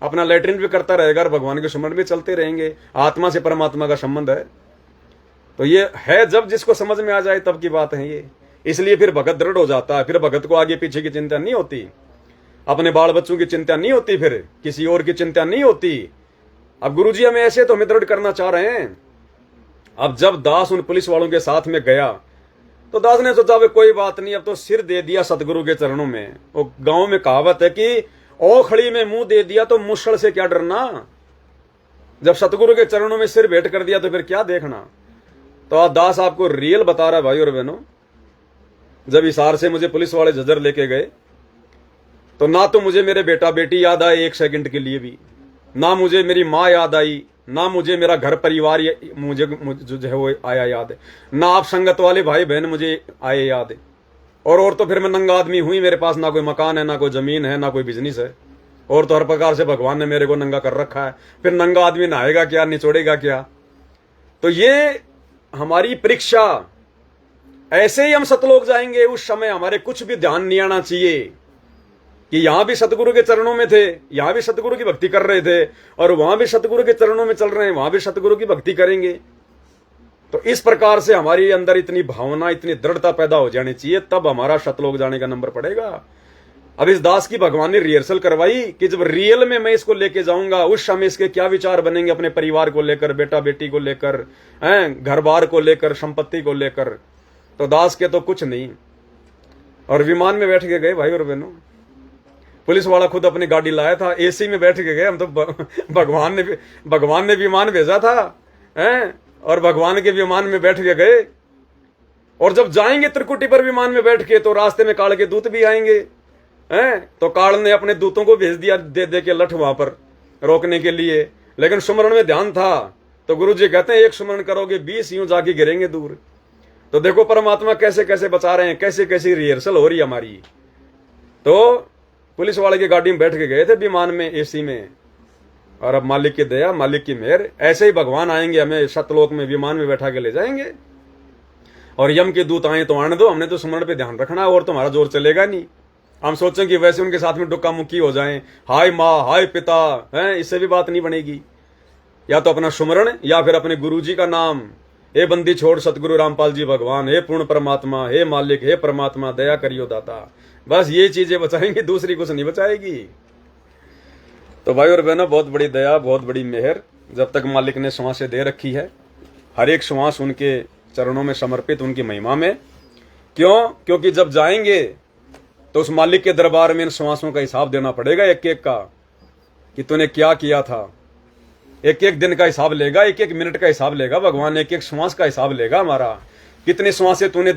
अपना लैट्रिन भी करता रहेगा और भगवान के सुमरण भी चलते रहेंगे। आत्मा से परमात्मा का संबंध है। तो ये है, जब जिसको समझ में आ जाए तब की बात है ये। इसलिए फिर भगत दृढ़ हो जाता है, फिर भगत को आगे पीछे की चिंता नहीं होती, अपने बाल बच्चों की चिंता नहीं होती, फिर किसी और की चिंता नहीं होती। अब गुरुजी हमें ऐसे तो हमें दृढ़ करना चाह रहे हैं। अब जब दास उन पुलिस वालों के साथ में गया तो दास ने सोचा वे कोई बात नहीं, अब तो सिर दे दिया सतगुरु के चरणों में। वो गांव में कहावत है कि ओखड़ी में मुंह दे दिया तो मुश्किल से क्या डरना, जब सतगुरु के चरणों में सिर भेंट कर दिया तो फिर क्या देखना। तो आज दास आपको रियल बता रहा है भाई और बहनों, जब हिसार से मुझे पुलिस वाले झज्जर लेके गए तो ना तो मुझे मेरे बेटा बेटी याद आए एक सेकंड के लिए भी, ना मुझे मेरी माँ याद आई, ना मुझे मेरा घर परिवार मुझे जो है वो आया याद है, ना आप संगत वाले भाई बहन मुझे आए याद है। और तो फिर मैं नंगा आदमी हुई, मेरे पास ना कोई मकान है, ना कोई जमीन है, ना कोई बिजनेस है, और तो हर प्रकार से भगवान ने मेरे को नंगा कर रखा है। फिर नंगा आदमी नहाएगा क्या, निचोड़ेगा क्या। तो ये हमारी परीक्षा, ऐसे ही हम सतलोक जाएंगे उस समय हमारे कुछ भी ध्यान नहीं आना चाहिए कि यहां भी सतगुरु के चरणों में थे, यहां भी सतगुरु की भक्ति कर रहे थे, और वहां भी सतगुरु के चरणों में चल रहे हैं, वहां भी सतगुरु की भक्ति करेंगे। तो इस प्रकार से हमारी अंदर इतनी भावना, इतनी दृढ़ता पैदा हो जानी चाहिए, तब हमारा सतलोक जाने का नंबर पड़ेगा। अब इस दास की भगवान ने रिहर्सल करवाई कि जब रियल में मैं इसको लेके जाऊंगा उस समय इसके क्या विचार बनेंगे अपने परिवार को लेकर, बेटा बेटी को लेकर, घर बार को लेकर, संपत्ति को लेकर। तो दास के तो कुछ नहीं, और विमान में बैठ के गए भाई और बहनों। पुलिस वाला खुद अपनी गाड़ी लाया था, एसी में बैठ के गए हम तो। भगवान ने विमान भेजा था, और भगवान के विमान में बैठ के गए। और जब जाएंगे त्रिकुटी पर विमान में बैठ के तो रास्ते में काल के दूत भी आएंगे, तो काल ने अपने दूतों को भेज दिया दे दे के लठ वहां पर रोकने के लिए। लेकिन सुमरण में ध्यान था, तो गुरु जी कहते हैं एक सुमरण करोगे 20 यूं जाके गिरेंगे दूर। तो देखो परमात्मा कैसे कैसे बचा रहे हैं, कैसे कैसी रिहर्सल हो रही है हमारी। तो पुलिस वाले की गाड़ी में बैठ के गए थे विमान में, एसी में, और अब मालिक की दया, मालिक की मेहर, ऐसे ही भगवान आएंगे हमें सतलोक में विमान में बैठा के ले जाएंगे। और यम के दूत आए तो आने दो, हमने तो सुमरण पे ध्यान रखना है, और तुम्हारा जोर चलेगा नहीं। हम सोचें कि वैसे उनके साथ में डुक्का मुक्की हो जाएं, हाय माँ हाय पिता, इससे भी बात नहीं बनेगी। या तो अपना सुमरण या फिर अपने गुरु जी का नाम, हे बंदी छोड़ सतगुरु रामपाल जी भगवान, हे पूर्ण परमात्मा, हे मालिक, हे परमात्मा दया करियो दाता। बस ये चीजें बचाएंगी, दूसरी कुछ नहीं बचाएगी। तो भाई और बहनों, बहुत बड़ी दया, बहुत बड़ी मेहर जब तक मालिक ने श्वासें दे रखी है, हर एक श्वास उनके चरणों में समर्पित, उनकी महिमा में। क्यों? क्योंकि जब जाएंगे तो उस मालिक के दरबार में इन श्वासों का हिसाब देना पड़ेगा, एक एक का, कि तूने क्या किया था। एक एक दिन का हिसाब लेगा, एक एक मिनट का हिसाब लेगा भगवान, एक एक श्वास का हिसाब लेगा हमारा। कितनी श्वासें तूने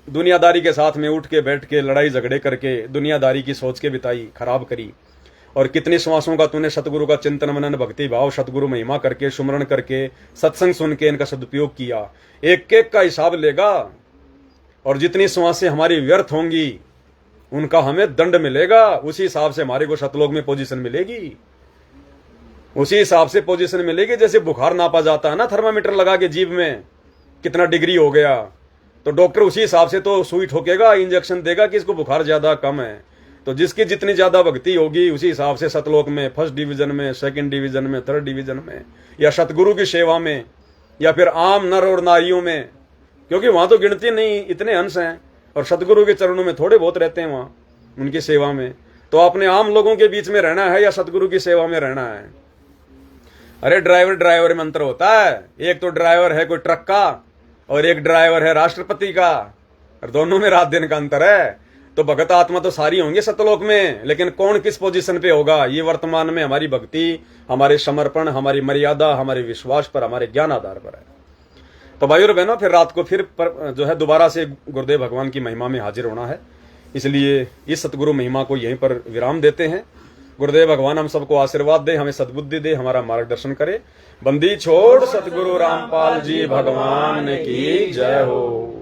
दुनियादारी के साथ में उठ के बैठ के लड़ाई झगड़े करके दुनियादारी की सोच के बिताई, खराब करी, और कितनी श्वासों का तूने सतगुरु का चिंतन मनन भक्ति भाव, सतगुरु महिमा करके, सुमरण करके, सत्संग सुन के इनका सदुपयोग किया। एक एक का हिसाब लेगा, और जितनी श्वासें हमारी व्यर्थ होंगी उनका हमें दंड मिलेगा। उसी हिसाब से हमारे को सतलोक में पोजीशन मिलेगी, उसी हिसाब से पोजीशन मिलेगी। जैसे बुखार नापा जाता है ना, थर्मामीटर लगा के जीभ में कितना डिग्री हो गया, तो डॉक्टर उसी हिसाब से तो सुई ठोकेगा, इंजेक्शन देगा कि इसको बुखार ज्यादा कम है। तो जिसकी जितनी ज्यादा भक्ति होगी उसी हिसाब से सतलोक में फर्स्ट डिवीजन में, सेकंड डिवीजन में, थर्ड डिवीजन में, या सतगुरु की सेवा में, या फिर आम नर और नारियों में, क्योंकि वहां तो गिनती नहीं, इतने अंश हैं, और सतगुरु के चरणों में थोड़े बहुत रहते हैं वहां उनकी सेवा में। तो आपने आम लोगों के बीच में रहना है या सतगुरु की सेवा में रहना है। अरे ड्राइवर में अंतर होता है, एक तो ड्राइवर है कोई ट्रक का और एक ड्राइवर है राष्ट्रपति का, और दोनों में रात दिन का अंतर है। तो भगत आत्मा तो सारी होंगे सतलोक में, लेकिन कौन किस पोजीशन पे होगा ये वर्तमान में हमारी भक्ति, हमारे समर्पण, हमारी मर्यादा, हमारे विश्वास पर, हमारे ज्ञान आधार पर है। तो भाइयों और बहनों, फिर रात को फिर जो है दोबारा से गुरुदेव भगवान की महिमा में हाजिर होना है, इसलिए इस सतगुरु महिमा को यहीं पर विराम देते हैं। गुरुदेव भगवान हम सबको आशीर्वाद दे, हमें सद्बुद्धि दे, हमारा मार्गदर्शन करे। बंदी छोड़ सतगुरु रामपाल जी भगवान की जय हो।